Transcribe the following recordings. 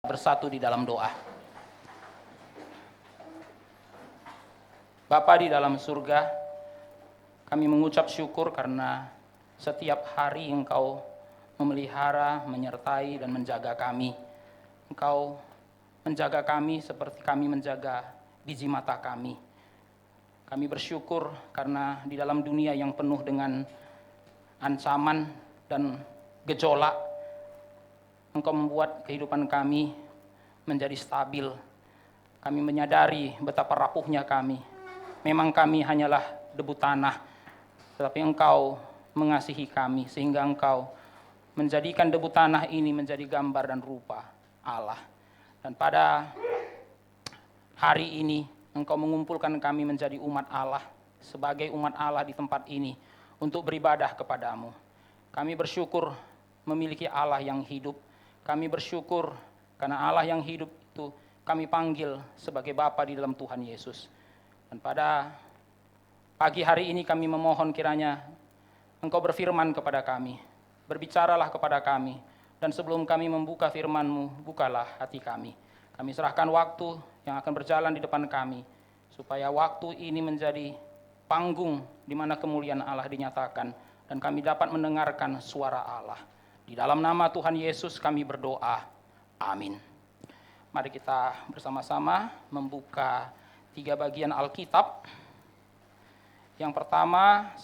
Bersatu di dalam doa. Bapa di dalam surga, kami mengucap syukur karena setiap hari Engkau memelihara, menyertai, dan menjaga kami. Engkau menjaga kami seperti kami menjaga biji mata kami. Kami bersyukur karena di dalam dunia yang penuh dengan ancaman dan gejolak, Engkau membuat kehidupan kami menjadi stabil. Kami menyadari betapa rapuhnya kami. Memang kami hanyalah debu tanah, tetapi Engkau mengasihi kami sehingga Engkau menjadikan debu tanah ini menjadi gambar dan rupa Allah. Dan pada hari ini Engkau mengumpulkan kami menjadi umat Allah, sebagai umat Allah di tempat ini untuk beribadah kepadamu. Kami bersyukur memiliki Allah yang hidup. Kami bersyukur karena Allah yang hidup itu kami panggil sebagai Bapa di dalam Tuhan Yesus. Dan pada pagi hari ini kami memohon kiranya Engkau berfirman kepada kami, berbicaralah kepada kami, dan sebelum kami membuka firman-Mu, bukalah hati kami. Kami serahkan waktu yang akan berjalan di depan kami, supaya waktu ini menjadi panggung di mana kemuliaan Allah dinyatakan, dan kami dapat mendengarkan suara Allah. Di dalam nama Tuhan Yesus kami berdoa. Amin. Mari kita bersama-sama membuka 3 bagian Alkitab. Yang pertama,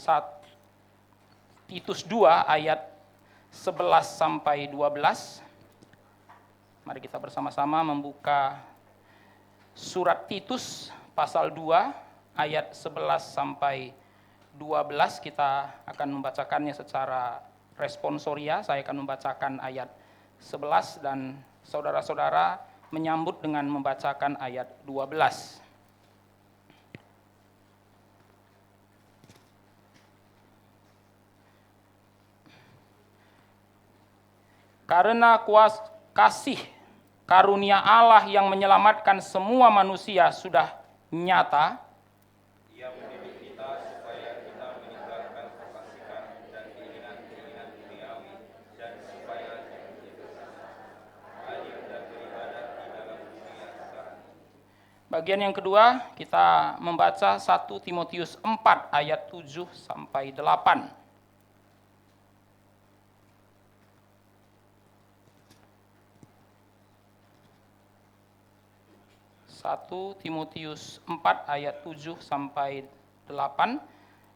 Titus 2 ayat 11 sampai 12. Mari kita bersama-sama membuka surat Titus pasal 2 ayat 11 sampai 12. Kita akan membacakannya secara responsoria. Saya akan membacakan ayat 11 dan saudara-saudara menyambut dengan membacakan ayat 12. Karena kasih karunia Allah yang menyelamatkan semua manusia sudah nyata, Ia mendidik kita supaya kita meninggalkan kefasikan dan keinginan-keinginan duniawi, dan supaya hadir dan beribadah di dalam dunia sekarang. Bagian yang kedua, kita membaca 1 Timotius 4 ayat 7 sampai 8. 1 Timotius 4 ayat 7 sampai 8.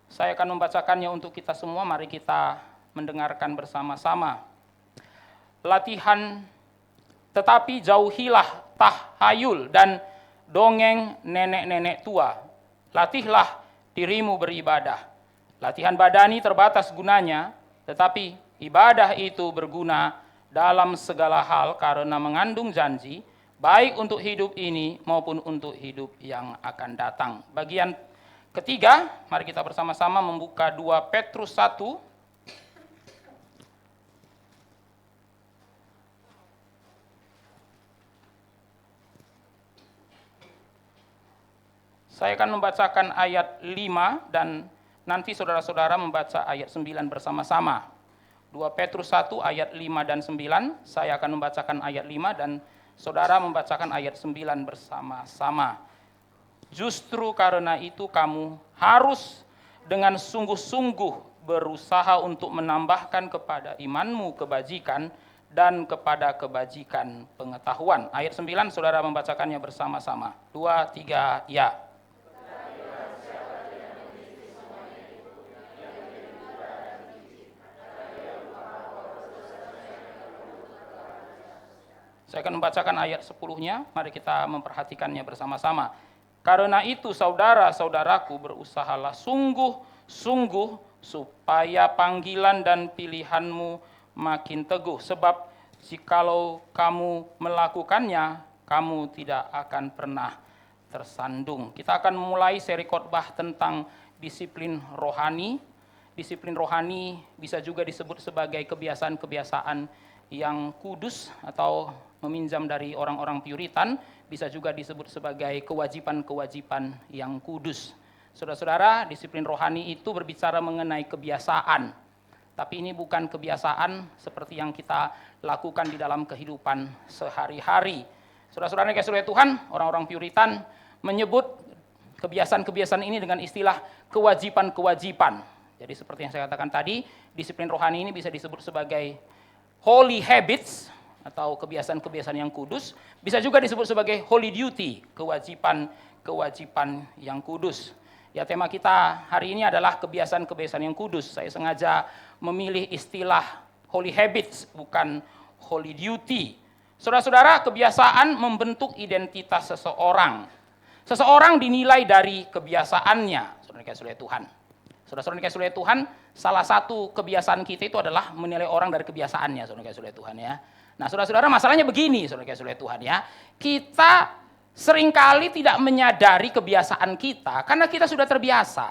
Saya akan membacakannya untuk kita semua. Mari kita mendengarkan bersama-sama. Tetapi jauhilah tahayul dan dongeng nenek-nenek tua. Latihlah dirimu beribadah. Latihan badani terbatas gunanya, tetapi ibadah itu berguna dalam segala hal karena mengandung janji, baik untuk hidup ini maupun untuk hidup yang akan datang. Bagian ketiga, mari kita bersama-sama membuka 2 Petrus 1. Saya akan membacakan ayat 5 dan nanti saudara-saudara membaca ayat 9 bersama-sama. 2 Petrus 1 ayat 5 dan 9, saya akan membacakan ayat 5 dan saudara membacakan ayat 9 bersama-sama. Justru karena itu kamu harus dengan sungguh-sungguh berusaha untuk menambahkan kepada imanmu kebajikan dan kepada kebajikan pengetahuan. Ayat 9 saudara membacakannya bersama-sama. 2, 3, ya. Saya akan membacakan ayat 10-nya, mari kita memperhatikannya bersama-sama. Karena itu saudara-saudaraku berusahalah sungguh-sungguh supaya panggilan dan pilihanmu makin teguh. Sebab jikalau kamu melakukannya, kamu tidak akan pernah tersandung. Kita akan memulai seri khotbah tentang disiplin rohani. Disiplin rohani bisa juga disebut sebagai kebiasaan-kebiasaan yang kudus atau meminjam dari orang-orang Puritan, bisa juga disebut sebagai kewajiban-kewajiban yang kudus. Saudara-saudara, disiplin rohani itu berbicara mengenai kebiasaan. Tapi ini bukan kebiasaan seperti yang kita lakukan di dalam kehidupan sehari-hari. Saudara-saudara yang kasih oleh Tuhan, orang-orang Puritan menyebut kebiasaan-kebiasaan ini dengan istilah kewajiban-kewajiban. Jadi seperti yang saya katakan tadi, disiplin rohani ini bisa disebut sebagai holy habits atau kebiasaan-kebiasaan yang kudus. Bisa juga disebut sebagai holy duty, kewajiban-kewajiban yang kudus. Ya, tema kita hari ini adalah kebiasaan-kebiasaan yang kudus. Saya sengaja memilih istilah holy habits, bukan holy duty. Saudara-saudara, kebiasaan membentuk identitas seseorang. Seseorang dinilai dari kebiasaannya, saudara kasih oleh Tuhan. Saudara-saudara kasih oleh Tuhan, salah satu kebiasaan kita itu adalah menilai orang dari kebiasaannya, saudara kasih oleh Tuhan ya. Nah, saudara-saudara, masalahnya begini, saudara kasih oleh Tuhan ya. Kita seringkali tidak menyadari kebiasaan kita karena kita sudah terbiasa.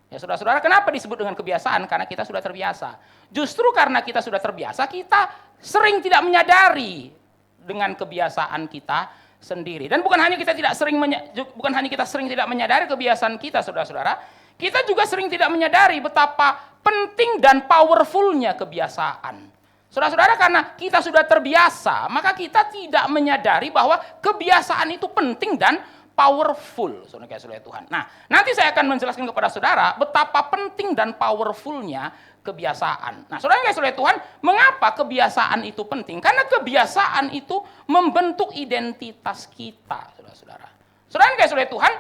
Ya, saudara-saudara, kenapa disebut dengan kebiasaan? Karena kita sudah terbiasa. Justru karena kita sudah terbiasa, kita sering tidak menyadari dengan kebiasaan kita sendiri. Dan bukan hanya kita sering tidak menyadari kebiasaan kita, saudara-saudara, kita juga sering tidak menyadari betapa penting dan powerfulnya kebiasaan. Saudara-saudara, karena kita sudah terbiasa, maka kita tidak menyadari bahwa kebiasaan itu penting dan powerful, saudara kasih oleh Tuhan. Nah, nanti saya akan menjelaskan kepada saudara betapa penting dan powerfulnya kebiasaan. Nah, saudara kasih oleh Tuhan, mengapa kebiasaan itu penting? Karena kebiasaan itu membentuk identitas kita, saudara-saudara. Saudara kasih oleh Tuhan,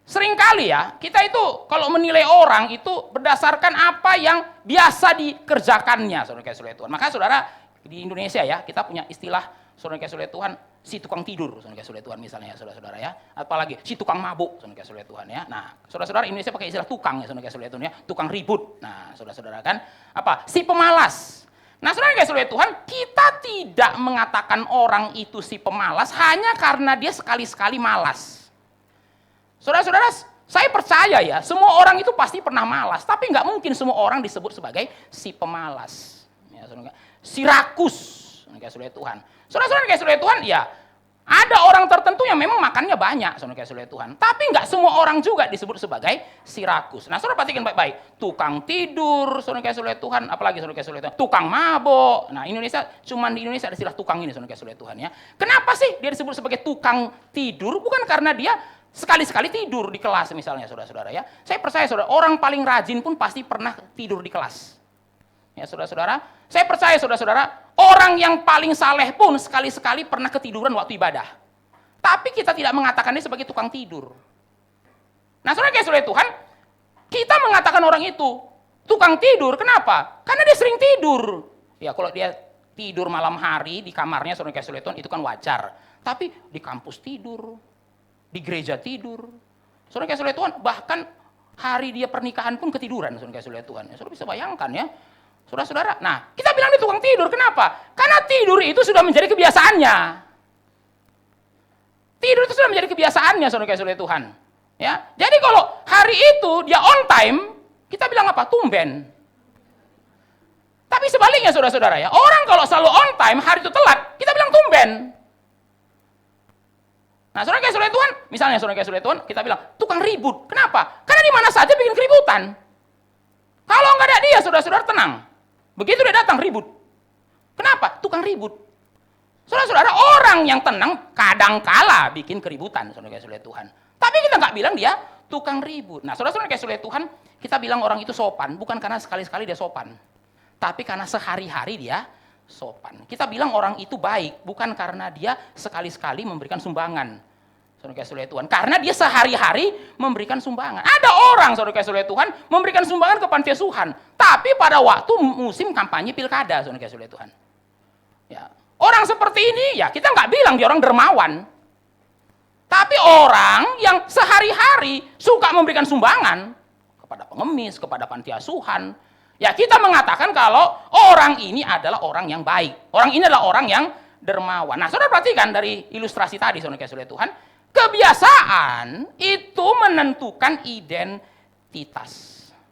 seringkali ya, kita itu kalau menilai orang itu berdasarkan apa yang biasa dikerjakannya, saudara kasih oleh Tuhan. Maka saudara, di Indonesia ya, kita punya istilah, saudara kasih oleh Tuhan, si tukang tidur, saudara kasih oleh Tuhan misalnya ya, saudara-saudara ya. Apalagi si tukang mabuk, saudara kasih oleh Tuhan ya. Nah, saudara-saudara, Indonesia pakai istilah tukang ya, saudara kasih oleh Tuhan ya, tukang ribut. Nah, saudara-saudara kan, apa? Si pemalas. Nah, saudara kasih oleh Tuhan, kita tidak mengatakan orang itu si pemalas hanya karena dia sekali-sekali malas. Saudara-saudara, saya percaya ya, semua orang itu pasti pernah malas, tapi nggak mungkin semua orang disebut sebagai si pemalas. Ya, saudara, si rakus, saudara kasih oleh Tuhan. Saudara-saudara kasih oleh Tuhan, ya ada orang tertentu yang memang makannya banyak, saudara kasih oleh Tuhan. Tapi nggak semua orang juga disebut sebagai si rakus. Nah, saudara perhatikan baik-baik. Tukang tidur, saudara kasih oleh Tuhan. Apalagi saudara kasih oleh Tuhan. Tukang mabok. Nah, cuman di Indonesia ada istilah tukang ini, saudara kasih oleh Tuhan ya. Kenapa sih dia disebut sebagai tukang tidur? Bukan karena dia sekali-sekali tidur di kelas misalnya, saudara-saudara ya. Saya percaya saudara, orang paling rajin pun pasti pernah tidur di kelas. Ya, saudara-saudara, saya percaya saudara-saudara, orang yang paling saleh pun sekali-sekali pernah ketiduran waktu ibadah. Tapi kita tidak mengatakan dia sebagai tukang tidur. Nah, saudara kasih oleh Tuhan, kita mengatakan orang itu tukang tidur, kenapa? Karena dia sering tidur. Ya, kalau dia tidur malam hari di kamarnya, saudara kasih oleh Tuhan, itu kan wajar. Tapi di kampus tidur, di gereja tidur. Saudara kasih oleh Tuhan, bahkan hari dia pernikahan pun ketiduran, saudara kasih oleh Tuhan. Saudara bisa bayangkan ya. Saudara-saudara, nah kita bilang dia tukang tidur, kenapa? Karena tidur itu sudah menjadi kebiasaannya. Tidur itu sudah menjadi kebiasaannya, saudara kasih oleh Tuhan. Ya, jadi kalau hari itu dia on time, kita bilang apa? Tumben. Tapi sebaliknya saudara-saudara ya, orang kalau selalu on time, hari itu telat, kita bilang tumben. Nah, saudara kasih oleh Tuhan, misalnya saudara kasih oleh Tuhan, kita bilang tukang ribut. Kenapa? Karena di mana saja bikin keributan. Kalau nggak ada dia, saudara-saudara tenang. Begitu dia datang ribut. Kenapa? Tukang ribut. Saudara-saudara, orang yang tenang kadangkala bikin keributan, saudara kasih oleh Tuhan. Tapi kita nggak bilang dia tukang ribut. Nah, saudara-saudara kasih oleh Tuhan, kita bilang orang itu sopan, bukan karena sekali-sekali dia sopan. Tapi karena sehari-hari dia sopan. Kita bilang orang itu baik, bukan karena dia sekali-sekali memberikan sumbangan. Saudara kasih oleh Tuhan, karena dia sehari-hari memberikan sumbangan. Ada orang, saudara kasih oleh Tuhan, memberikan sumbangan ke panti asuhan, tapi pada waktu musim kampanye pilkada, saudara kasih oleh Tuhan. Ya, orang seperti ini, ya kita nggak bilang dia orang dermawan, tapi orang yang sehari-hari suka memberikan sumbangan kepada pengemis, kepada panti asuhan, ya kita mengatakan kalau orang ini adalah orang yang baik, orang ini adalah orang yang dermawan. Nah, saudara perhatikan dari ilustrasi tadi, saudara kasih oleh Tuhan. Kebiasaan itu menentukan identitas.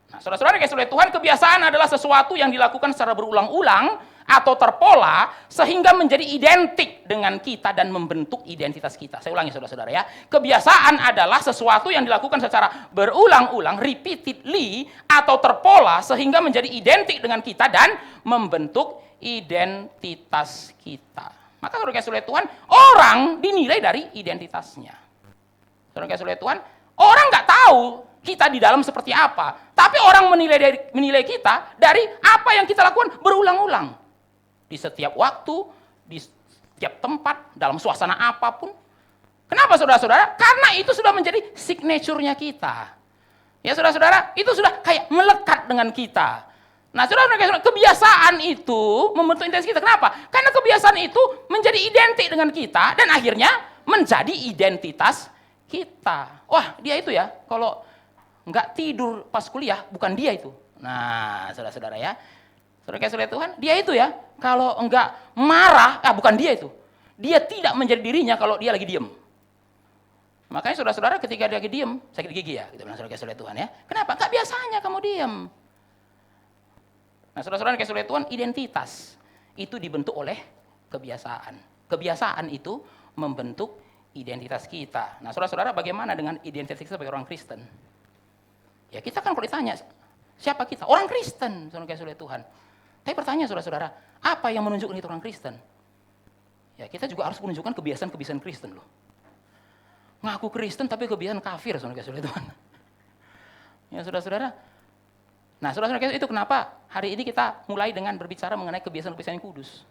Nah, saudara-saudara kasih oleh Tuhan, kebiasaan adalah sesuatu yang dilakukan secara berulang-ulang atau terpola sehingga menjadi identik dengan kita dan membentuk identitas kita. Saya ulangi saudara-saudara ya. Kebiasaan adalah sesuatu yang dilakukan secara berulang-ulang, repeatedly, atau terpola sehingga menjadi identik dengan kita dan membentuk identitas kita. Maka saudara kasih oleh Tuhan, orang dinilai dari identitasnya. Saudara kasih oleh Tuhan, orang nggak tahu kita di dalam seperti apa, tapi orang menilai kita dari apa yang kita lakukan berulang-ulang di setiap waktu, di setiap tempat, dalam suasana apapun. Kenapa saudara-saudara? Karena itu sudah menjadi signature-nya kita. Ya saudara-saudara, itu sudah kayak melekat dengan kita. Nah saudara-saudara, kebiasaan itu membentuk identitas kita. Kenapa? Karena kebiasaan itu menjadi identik dengan kita dan akhirnya menjadi identitas kita. Wah, dia itu ya, kalau nggak tidur pas kuliah, bukan dia itu. Nah, saudara-saudara ya. Saudara kasih oleh Tuhan, dia itu ya. Kalau enggak marah, bukan dia itu. Dia tidak menjadi dirinya kalau dia lagi diem. Makanya saudara-saudara ketika dia lagi diem, sakit gigi ya, kita bilang saudara kasih oleh Tuhan ya. Kenapa? Nggak biasanya kamu diem. Nah, saudara-saudara kasih oleh Tuhan, identitas itu dibentuk oleh kebiasaan. Kebiasaan itu membentuk identitas kita. Nah, saudara-saudara, bagaimana dengan identitas kita sebagai orang Kristen? Ya kita kan kalau ditanya, siapa kita? Orang Kristen, saudara kasih oleh Tuhan. Tapi pertanyaan saudara-saudara, apa yang menunjukkan itu orang Kristen? Ya kita juga harus menunjukkan kebiasaan-kebiasaan Kristen loh. Ngaku Kristen tapi kebiasaan kafir, saudara kasih oleh Tuhan. Ya saudara-saudara. Nah saudara-saudara, itu kenapa hari ini kita mulai dengan berbicara mengenai kebiasaan-kebiasaan yang kudus.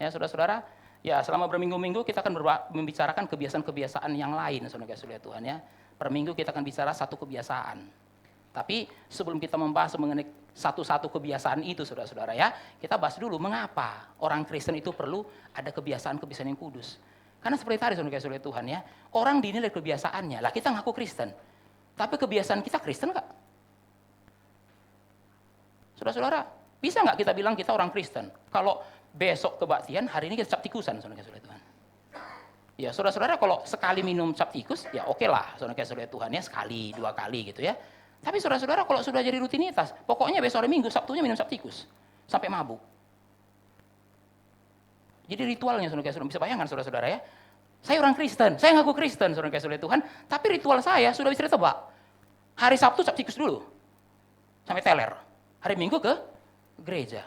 Ya saudara-saudara, ya selama berminggu-minggu kita akan membicarakan kebiasaan-kebiasaan yang lain, saudara kasih oleh Tuhan ya. Per minggu kita akan bicara satu kebiasaan. Tapi sebelum kita membahas mengenai satu-satu kebiasaan itu, saudara-saudara ya, kita bahas dulu mengapa orang Kristen itu perlu ada kebiasaan-kebiasaan yang kudus. Karena seperti tadi, saudara kasih oleh Tuhan ya, orang dinilai kebiasaannya. Lah kita ngaku Kristen, tapi kebiasaan kita Kristen nggak? Saudara-saudara, bisa nggak kita bilang kita orang Kristen? Kalau besok kebaktian, hari ini kita cap tikusan, saudara kasih oleh Tuhan. Ya saudara-saudara, kalau sekali minum cap tikus, ya oke lah, saudara kasih oleh Tuhan ya, sekali, 2 kali gitu ya. Tapi saudara-saudara, kalau sudah jadi rutinitas, pokoknya besok hari Minggu, Sabtunya minum cap tikus, sampai mabuk. Jadi ritualnya, saudara kasih oleh Tuhan, bisa bayangkan saudara-saudara ya. Saya orang Kristen, saya ngaku Kristen, saudara kasih oleh Tuhan, tapi ritual saya sudah bisa ditebak. Hari Sabtu cap tikus dulu, sampai teler. Hari Minggu ke gereja.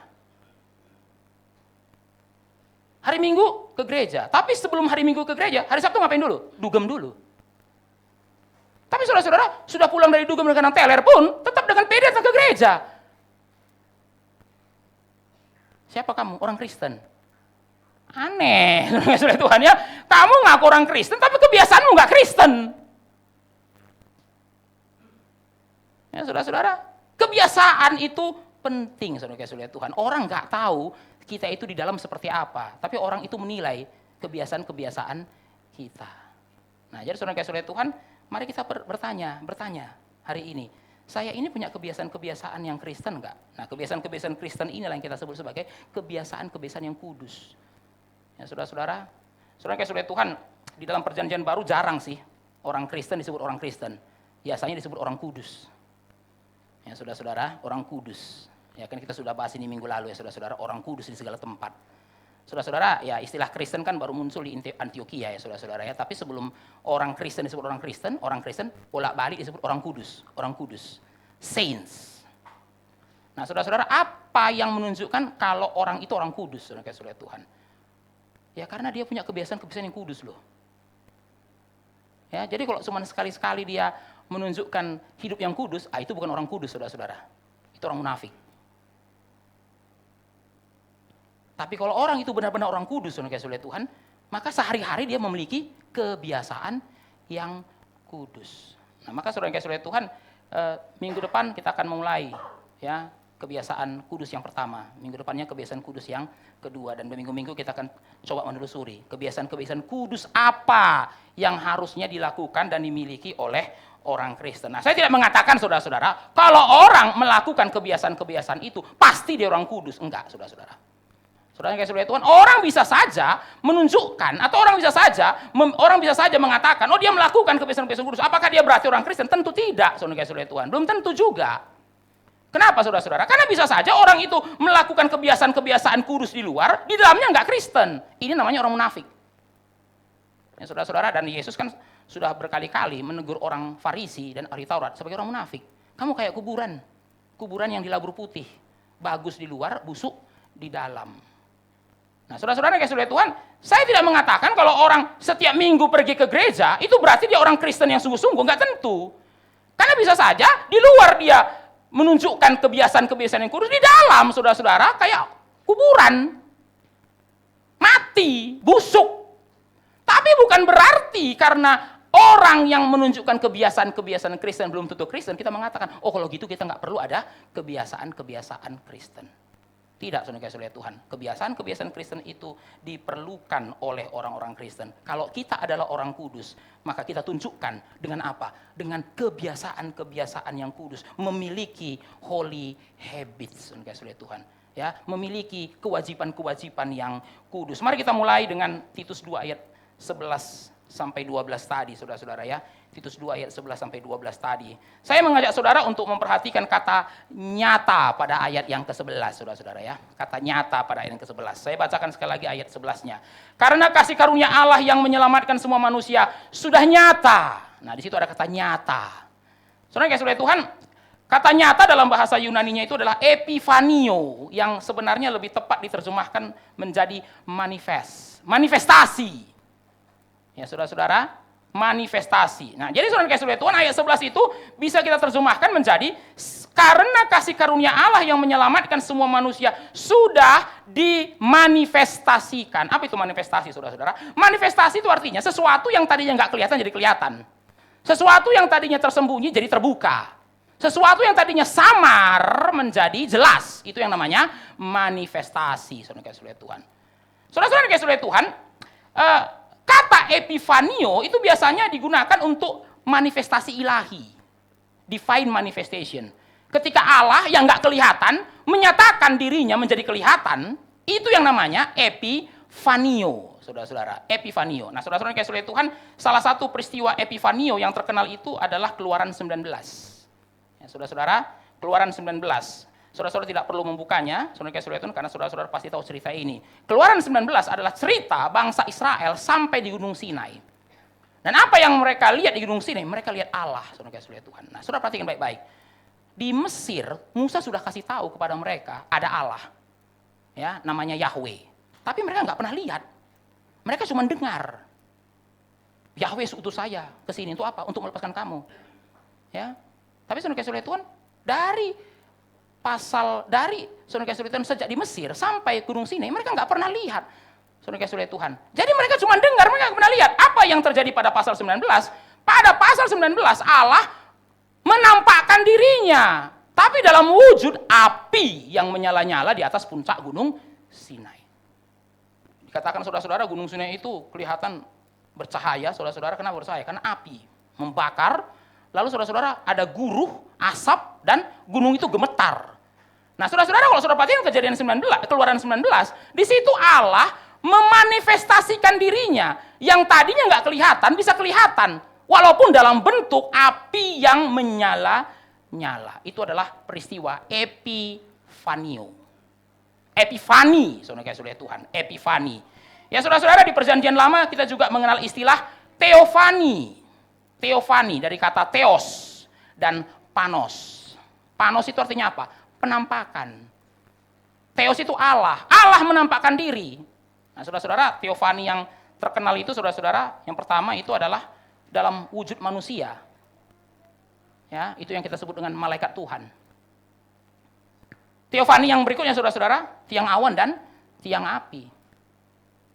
Hari Minggu ke gereja. Tapi sebelum hari Minggu ke gereja, hari Sabtu ngapain dulu? Dugem dulu. Tapi saudara-saudara, sudah pulang dari dugem dengan teler pun, tetap dengan pede datang ke gereja. Siapa kamu? Orang Kristen. Aneh, saudara Tuhan ya. Kamu ngaku orang Kristen, tapi kebiasaanmu nggak Kristen. Ya saudara-saudara, kebiasaan itu penting, saudara Tuhan. Orang nggak tahu kita itu di dalam seperti apa, tapi orang itu menilai kebiasaan-kebiasaan kita. Nah, jadi saudara Tuhan, mari kita bertanya hari ini. Saya ini punya kebiasaan-kebiasaan yang Kristen enggak? Nah, kebiasaan-kebiasaan Kristen inilah yang kita sebut sebagai kebiasaan-kebiasaan yang kudus. Ya, saudara-saudara, saudara Tuhan, di dalam perjanjian baru jarang sih orang Kristen disebut orang Kristen. Biasanya disebut orang kudus. Ya, saudara-saudara, orang kudus. Ya kan kita sudah bahas ini minggu lalu ya saudara-saudara, orang kudus di segala tempat. Saudara-saudara, ya istilah Kristen kan baru muncul di Antioquia ya saudara-saudara ya. Tapi sebelum orang Kristen disebut orang Kristen bolak-balik disebut orang kudus, saints. Nah saudara-saudara, apa yang menunjukkan kalau orang itu orang kudus, saudara-saudara Tuhan? Ya karena dia punya kebiasaan-kebiasaan yang kudus loh. Ya, jadi kalau cuma sekali-sekali dia menunjukkan hidup yang kudus, itu bukan orang kudus, saudara-saudara. Itu orang munafik. Tapi kalau orang itu benar-benar orang kudus, saudara Tuhan, maka sehari-hari dia memiliki kebiasaan yang kudus. Nah, maka saudara Tuhan, minggu depan kita akan mulai ya kebiasaan kudus yang pertama. Minggu depannya kebiasaan kudus yang kedua, dan berminggu-minggu kita akan coba menelusuri kebiasaan-kebiasaan kudus apa yang harusnya dilakukan dan dimiliki oleh orang Kristen. Nah, saya tidak mengatakan saudara-saudara, kalau orang melakukan kebiasaan-kebiasaan itu pasti dia orang kudus. Enggak, saudara-saudara. Saudara yang kasih Tuhan, orang bisa saja menunjukkan atau orang bisa saja mengatakan, oh dia melakukan kebiasaan-kebiasaan kudus. Apakah dia berarti orang Kristen? Tentu tidak, saudara yang kasih Tuhan. Belum tentu juga. Kenapa saudara-saudara? Karena bisa saja orang itu melakukan kebiasaan-kebiasaan kudus di luar, di dalamnya nggak Kristen. Ini namanya orang munafik. Ya, saudara-saudara, dan Yesus kan sudah berkali-kali menegur orang Farisi dan ahli Taurat sebagai orang munafik. Kamu kayak kuburan, kuburan yang dilabur putih, bagus di luar, busuk di dalam. Nah, saudara-saudara yang kasih Tuhan, saya tidak mengatakan kalau orang setiap minggu pergi ke gereja, itu berarti dia orang Kristen yang sungguh-sungguh, nggak tentu. Karena bisa saja di luar dia menunjukkan kebiasaan-kebiasaan yang kudus, di dalam saudara-saudara kayak kuburan, mati, busuk. Tapi bukan berarti karena orang yang menunjukkan kebiasaan-kebiasaan Kristen belum tentu Kristen, kita mengatakan, oh kalau gitu kita nggak perlu ada kebiasaan-kebiasaan Kristen. Tidak, saudara Tuhan. Kebiasaan-kebiasaan Kristen itu diperlukan oleh orang-orang Kristen. Kalau kita adalah orang kudus, maka kita tunjukkan dengan apa? Dengan kebiasaan-kebiasaan yang kudus, memiliki holy habits, saudara Tuhan. Ya, memiliki kewajiban-kewajiban yang kudus. Mari kita mulai dengan Titus 2 ayat 11 sampai 12 tadi, saudara-saudara ya. Titus 2 ayat 11 sampai 12 tadi. Saya mengajak saudara untuk memperhatikan kata nyata pada ayat yang ke-11, saudara-saudara ya. Kata nyata pada ayat yang ke-11. Saya bacakan sekali lagi ayat 11-nya. Karena kasih karunia Allah yang menyelamatkan semua manusia sudah nyata. Nah, di situ ada kata nyata. Saudara Tuhan, kata nyata dalam bahasa Yunaninya itu adalah epifanio, yang sebenarnya lebih tepat diterjemahkan menjadi manifestasi. Ya, saudara-saudara, manifestasi. Nah, jadi saudara kasih Tuhan, ayat 11 itu bisa kita terjemahkan menjadi karena kasih karunia Allah yang menyelamatkan semua manusia sudah dimanifestasikan. Apa itu manifestasi, saudara-saudara? Manifestasi itu artinya sesuatu yang tadinya nggak kelihatan jadi kelihatan. Sesuatu yang tadinya tersembunyi jadi terbuka. Sesuatu yang tadinya samar menjadi jelas. Itu yang namanya manifestasi, saudara kasih Tuhan. Saudara-saudara kasih Tuhan, kata epifanio itu biasanya digunakan untuk manifestasi ilahi. Divine manifestation. Ketika Allah yang nggak kelihatan menyatakan dirinya menjadi kelihatan, itu yang namanya epifanio, saudara-saudara. Epifanio. Nah, saudara-saudara yang kasih Tuhan, salah satu peristiwa epifanio yang terkenal itu adalah Keluaran 19. Ya, saudara-saudara, Keluaran 19. Saudara-saudara tidak perlu membukanya, saudara kasih Tuhan, karena saudara-saudara pasti tahu cerita ini. Keluaran 19 adalah cerita bangsa Israel sampai di Gunung Sinai. Dan apa yang mereka lihat di Gunung Sinai? Mereka lihat Allah, saudara kasih Tuhan. Nah, saudara perhatikan baik-baik. Di Mesir, Musa sudah kasih tahu kepada mereka ada Allah, ya, namanya Yahweh. Tapi mereka nggak pernah lihat. Mereka cuma dengar. Yahweh utus saya ke sini untuk apa? Untuk melepaskan kamu. Ya. Tapi saudara kasih Tuhan, dari saudara kasih Tuhan sejak di Mesir sampai Gunung Sinai, mereka nggak pernah lihat saudara kasih Tuhan. Jadi mereka cuma dengar, mereka nggak pernah lihat. Apa yang terjadi pada pasal 19? Pada pasal 19 Allah menampakkan dirinya, tapi dalam wujud api yang menyala-nyala di atas puncak Gunung Sinai. Dikatakan saudara-saudara, Gunung Sinai itu kelihatan bercahaya, saudara-saudara. Kenapa bercahaya? Karena api membakar. Lalu saudara-saudara ada guruh, asap, dan gunung itu gemetar. Nah, saudara-saudara, kalau saudara perhatikan kejadian 19, Keluaran 19, di situ Allah memanifestasikan dirinya yang tadinya nggak kelihatan bisa kelihatan, walaupun dalam bentuk api yang menyala-nyala. Itu adalah peristiwa epifanio. Epifani, saudara Tuhan, epifani. Ya, saudara-saudara, di Perjanjian Lama kita juga mengenal istilah teofani. Teofani dari kata theos dan panos. Panos itu artinya apa? Penampakan. Theos itu Allah. Allah menampakkan diri. Nah, saudara-saudara, teofani yang terkenal itu, saudara-saudara, yang pertama itu adalah dalam wujud manusia. Ya, itu yang kita sebut dengan malaikat Tuhan. Teofani yang berikutnya, saudara-saudara, tiang awan dan tiang api.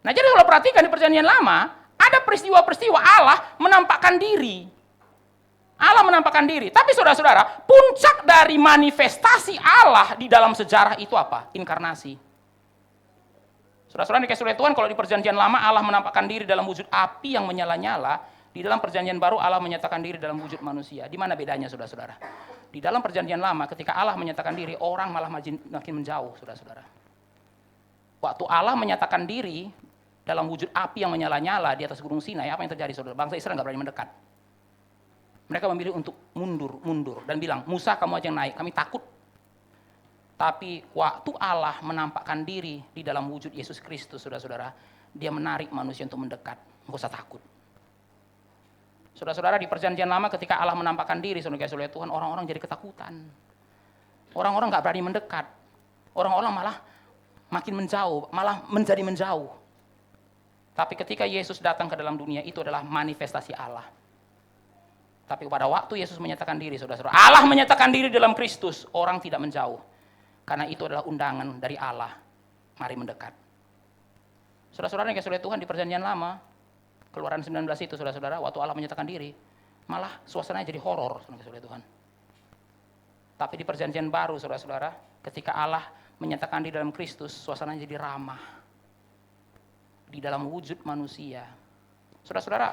Nah, jadi kalau perhatikan di Perjanjian Lama, ada peristiwa-peristiwa Allah menampakkan diri. Allah menampakkan diri. Tapi saudara-saudara, puncak dari manifestasi Allah di dalam sejarah itu apa? Inkarnasi. Saudara-saudara dikasih oleh Tuhan, kalau di Perjanjian Lama Allah menampakkan diri dalam wujud api yang menyala-nyala, di dalam Perjanjian Baru Allah menyatakan diri dalam wujud manusia. Di mana bedanya, saudara-saudara? Di dalam Perjanjian Lama, ketika Allah menyatakan diri, orang malah makin menjauh, saudara-saudara. Waktu Allah menyatakan diri dalam wujud api yang menyala-nyala di atas Gunung Sinai, apa yang terjadi, saudara? Bangsa Israel nggak berani mendekat. Mereka memilih untuk mundur dan bilang, Musa kamu aja yang naik, kami takut Tapi waktu Allah menampakkan diri di dalam wujud Yesus Kristus, saudara-saudara, dia menarik manusia untuk mendekat. Nggak usah takut. Saudara-saudara, di perjanjian lama ketika Allah menampakkan diri, saudara-saudara Tuhan, orang-orang jadi ketakutan. Orang-orang nggak berani mendekat. Orang-orang malah makin menjauh, malah menjadi menjauh. Tapi ketika Yesus datang ke dalam dunia, itu adalah manifestasi Allah. Tapi pada waktu Yesus menyatakan diri, saudara-saudara, Allah menyatakan diri dalam Kristus, orang tidak menjauh. Karena itu adalah undangan dari Allah. Mari mendekat. Saudara-saudara yang kasih Tuhan, di perjanjian lama, Keluaran 19 itu, saudara-saudara, waktu Allah menyatakan diri, malah suasananya jadi horor, saudara-saudara Tuhan. Tapi di perjanjian baru, saudara-saudara, ketika Allah menyatakan diri dalam Kristus, suasananya jadi ramah. Di dalam wujud manusia. Saudara-saudara,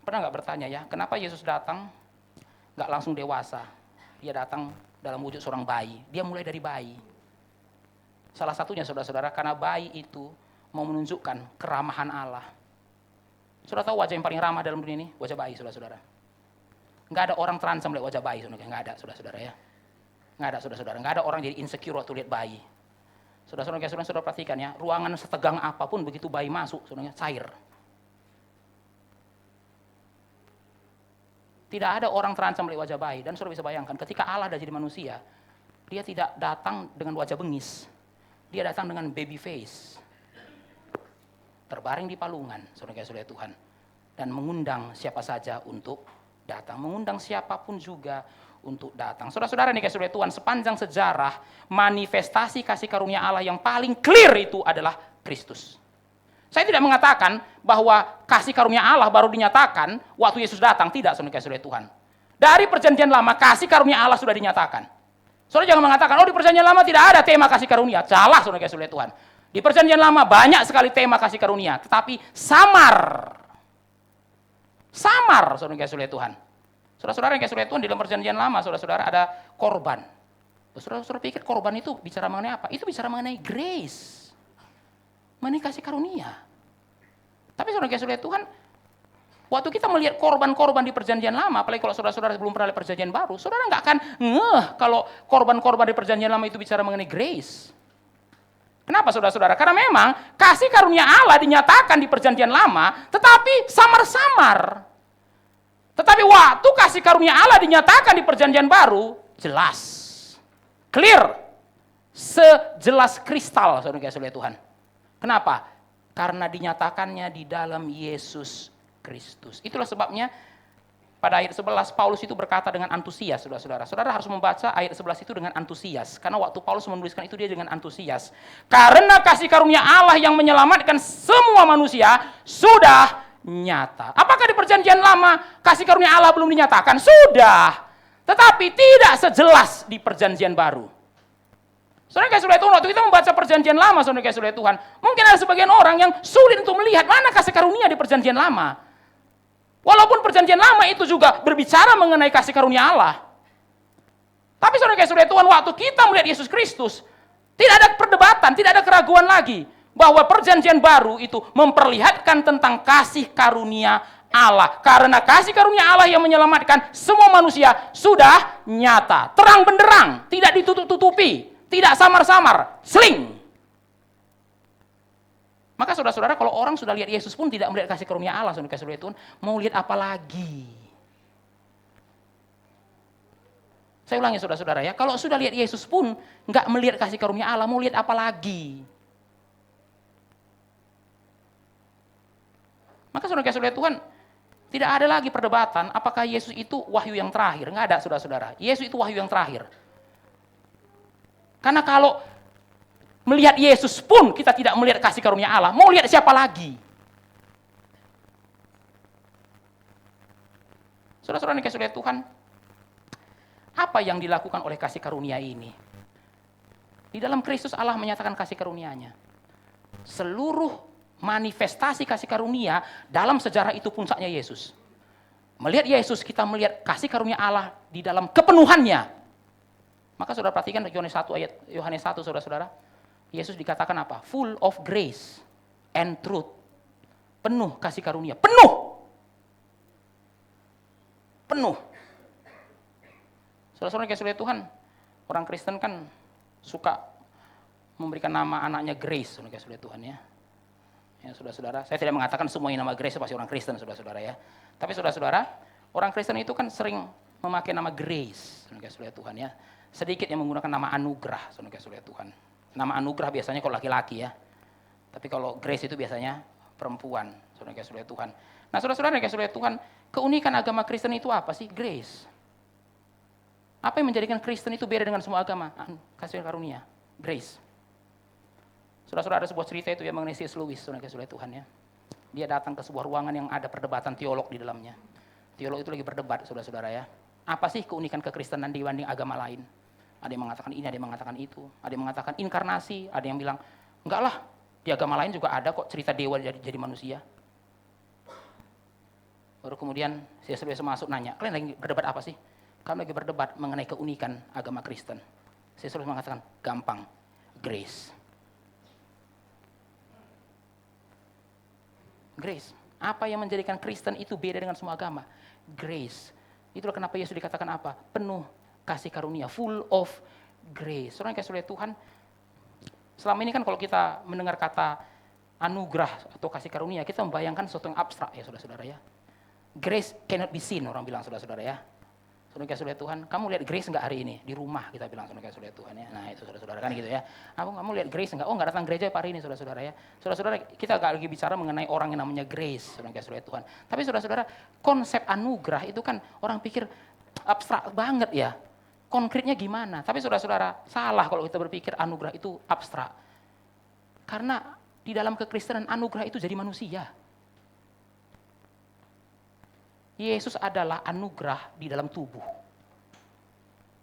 pernah nggak bertanya ya, kenapa Yesus datang nggak langsung dewasa? Dia datang dalam wujud seorang bayi. Dia mulai dari bayi. Salah satunya, saudara-saudara, karena bayi itu mau menunjukkan keramahan Allah. Saudara tahu wajah yang paling ramah dalam dunia ini? Wajah bayi, saudara-saudara. Nggak ada orang terancam lihat wajah bayi, saudara. Nggak ada, saudara-saudara ya. Nggak ada, saudara-saudara. Nggak ada orang jadi insecure waktu lihat bayi. Saudara-saudara, saudara perhatikan ya, ruangan setegang apapun begitu bayi masuk, saudara, cair. Tidak ada orang terancam oleh wajah bayi. Dan saudara bisa bayangkan, ketika Allah dah jadi manusia, dia tidak datang dengan wajah bengis. Dia datang dengan baby face. Terbaring di palungan, saudara-saudara Tuhan. Dan mengundang siapa saja untuk datang. Mengundang siapapun juga untuk datang. Saudara-saudara nih, saudara Tuhan, sepanjang sejarah, manifestasi kasih karunia Allah yang paling clear itu adalah Kristus. Saya tidak mengatakan bahwa kasih karunia Allah baru dinyatakan waktu Yesus datang. Tidak, saudara-saudara Tuhan. Dari perjanjian lama, kasih karunia Allah sudah dinyatakan. Saudara jangan mengatakan, oh di perjanjian lama tidak ada tema kasih karunia. Salah, saudara-saudara Tuhan. Di perjanjian lama banyak sekali tema kasih karunia. Tetapi samar. Samar, saudara-saudara Tuhan. Saudara-saudara yang saudara Tuhan, di dalam perjanjian lama, saudara-saudara ada korban. Saudara-saudara pikir korban itu bicara mengenai apa? Itu bicara mengenai grace. Mengenai kasih karunia. Tapi saudara-saudara Tuhan, waktu kita melihat korban-korban di perjanjian lama, apalagi kalau saudara-saudara belum pernah lihat perjanjian baru, saudara nggak akan ngeh kalau korban-korban di perjanjian lama itu bicara mengenai grace. Kenapa saudara-saudara? Karena memang kasih karunia Allah dinyatakan di perjanjian lama, tetapi samar-samar. Tetapi waktu kasih karunia Allah dinyatakan di perjanjian baru, jelas. Clear. Sejelas kristal, saudara-saudara Tuhan. Kenapa? Karena dinyatakannya di dalam Yesus Kristus. Itulah sebabnya pada ayat 11 Paulus itu berkata dengan antusias, saudara-saudara. Saudara harus membaca ayat 11 itu dengan antusias. Karena waktu Paulus menuliskan itu dia dengan antusias. Karena kasih karunia Allah yang menyelamatkan semua manusia sudah nyata. Apakah di perjanjian lama kasih karunia Allah belum dinyatakan? Sudah. Tetapi tidak sejelas di perjanjian baru. Saudara-saudara Tuhan, waktu kita membaca perjanjian lama, saudara-saudara Tuhan, mungkin ada sebagian orang yang sulit untuk melihat mana kasih karunia di perjanjian lama. Walaupun perjanjian lama itu juga berbicara mengenai kasih karunia Allah. Tapi saudara-saudara Tuhan, waktu kita melihat Yesus Kristus, tidak ada perdebatan, tidak ada keraguan lagi bahwa perjanjian baru itu memperlihatkan tentang kasih karunia Allah. Karena kasih karunia Allah yang menyelamatkan semua manusia sudah nyata. Terang benderang, tidak ditutup-tutupi. Tidak samar-samar, seling. Maka saudara-saudara, kalau orang sudah lihat Yesus pun tidak melihat kasih karunia Allah, saudara-saudara Tuhan, mau lihat apa lagi? Saya ulangi saudara-saudara ya, kalau sudah lihat Yesus pun nggak melihat kasih karunia Allah, mau lihat apa lagi? Maka saudara-saudara Tuhan, tidak ada lagi perdebatan apakah Yesus itu wahyu yang terakhir. Nggak ada, saudara-saudara. Yesus itu wahyu yang terakhir. Karena kalau melihat Yesus pun kita tidak melihat kasih karunia Allah, mau lihat siapa lagi? Saudara-saudara yang kasih oleh Tuhan, apa yang dilakukan oleh kasih karunia ini? Di dalam Kristus Allah menyatakan kasih karunia-Nya. Seluruh manifestasi kasih karunia dalam sejarah itu puncaknya Yesus. Melihat Yesus, kita melihat kasih karunia Allah di dalam kepenuhannya. Maka saudara perhatikan Yohanes 1 ayat Yohanes 1 saudara-saudara. Yesus dikatakan apa? Full of grace and truth. Penuh kasih karunia, penuh. Penuh. Saudara-saudara yang kasih oleh Tuhan, orang Kristen kan suka memberikan nama anaknya Grace, saudara Tuhan ya. Ya, saudara-saudara, saya tidak mengatakan semua yang nama Grace pasti orang Kristen, saudara-saudara ya. Tapi saudara-saudara, orang Kristen itu kan sering memakai nama Grace, saudara Tuhan ya. Sedikit yang menggunakan nama anugerah, saudara Tuhan. Nama anugerah biasanya kalau laki-laki ya. Tapi kalau Grace itu biasanya perempuan, saudara Tuhan. Nah, saudara-saudara Tuhan, keunikan agama Kristen itu apa sih? Grace. Apa yang menjadikan Kristen itu beda dengan semua agama? Kasih karunia, Grace. Saudara-saudara, ada sebuah cerita itu yang mengenai C.S. Lewis, saudara Tuhan ya. Dia datang ke sebuah ruangan yang ada perdebatan teolog di dalamnya. Teolog itu lagi berdebat, saudara-saudara ya. Apa sih keunikan kekristenan dibanding agama lain? Ada yang mengatakan ini, ada yang mengatakan itu. Ada yang mengatakan inkarnasi, ada yang bilang, enggak lah, di agama lain juga ada kok cerita dewa jadi manusia. Baru kemudian C.S. Lewis masuk nanya, kalian lagi berdebat apa sih? Kami lagi berdebat mengenai keunikan agama Kristen. C.S. Lewis mengatakan, gampang, grace. Grace. Apa yang menjadikan Kristen itu beda dengan semua agama? Grace. Itulah kenapa Yesus dikatakan apa? Penuh kasih karunia, full of grace. Saudara yang kasih oleh Tuhan, selama ini kan kalau kita mendengar kata anugerah atau kasih karunia, kita membayangkan sesuatu yang abstrak ya saudara-saudara ya. Grace cannot be seen, orang bilang saudara-saudara ya. Saudara kasih oleh Tuhan, kamu lihat Grace enggak hari ini? Di rumah kita bilang saudara kasih oleh Tuhan ya. Nah itu saudara-saudara kan gitu ya. Kamu lihat Grace enggak? Oh enggak datang gereja hari ini saudara-saudara ya. Saudara-saudara, kita enggak lagi bicara mengenai orang yang namanya Grace, saudara kasih oleh Tuhan. Tapi saudara-saudara, konsep anugerah itu kan orang pikir abstrak banget ya. Konkretnya gimana? Tapi saudara-saudara, salah kalau kita berpikir anugerah itu abstrak. Karena di dalam kekristenan anugerah itu jadi manusia. Yesus adalah anugerah di dalam tubuh.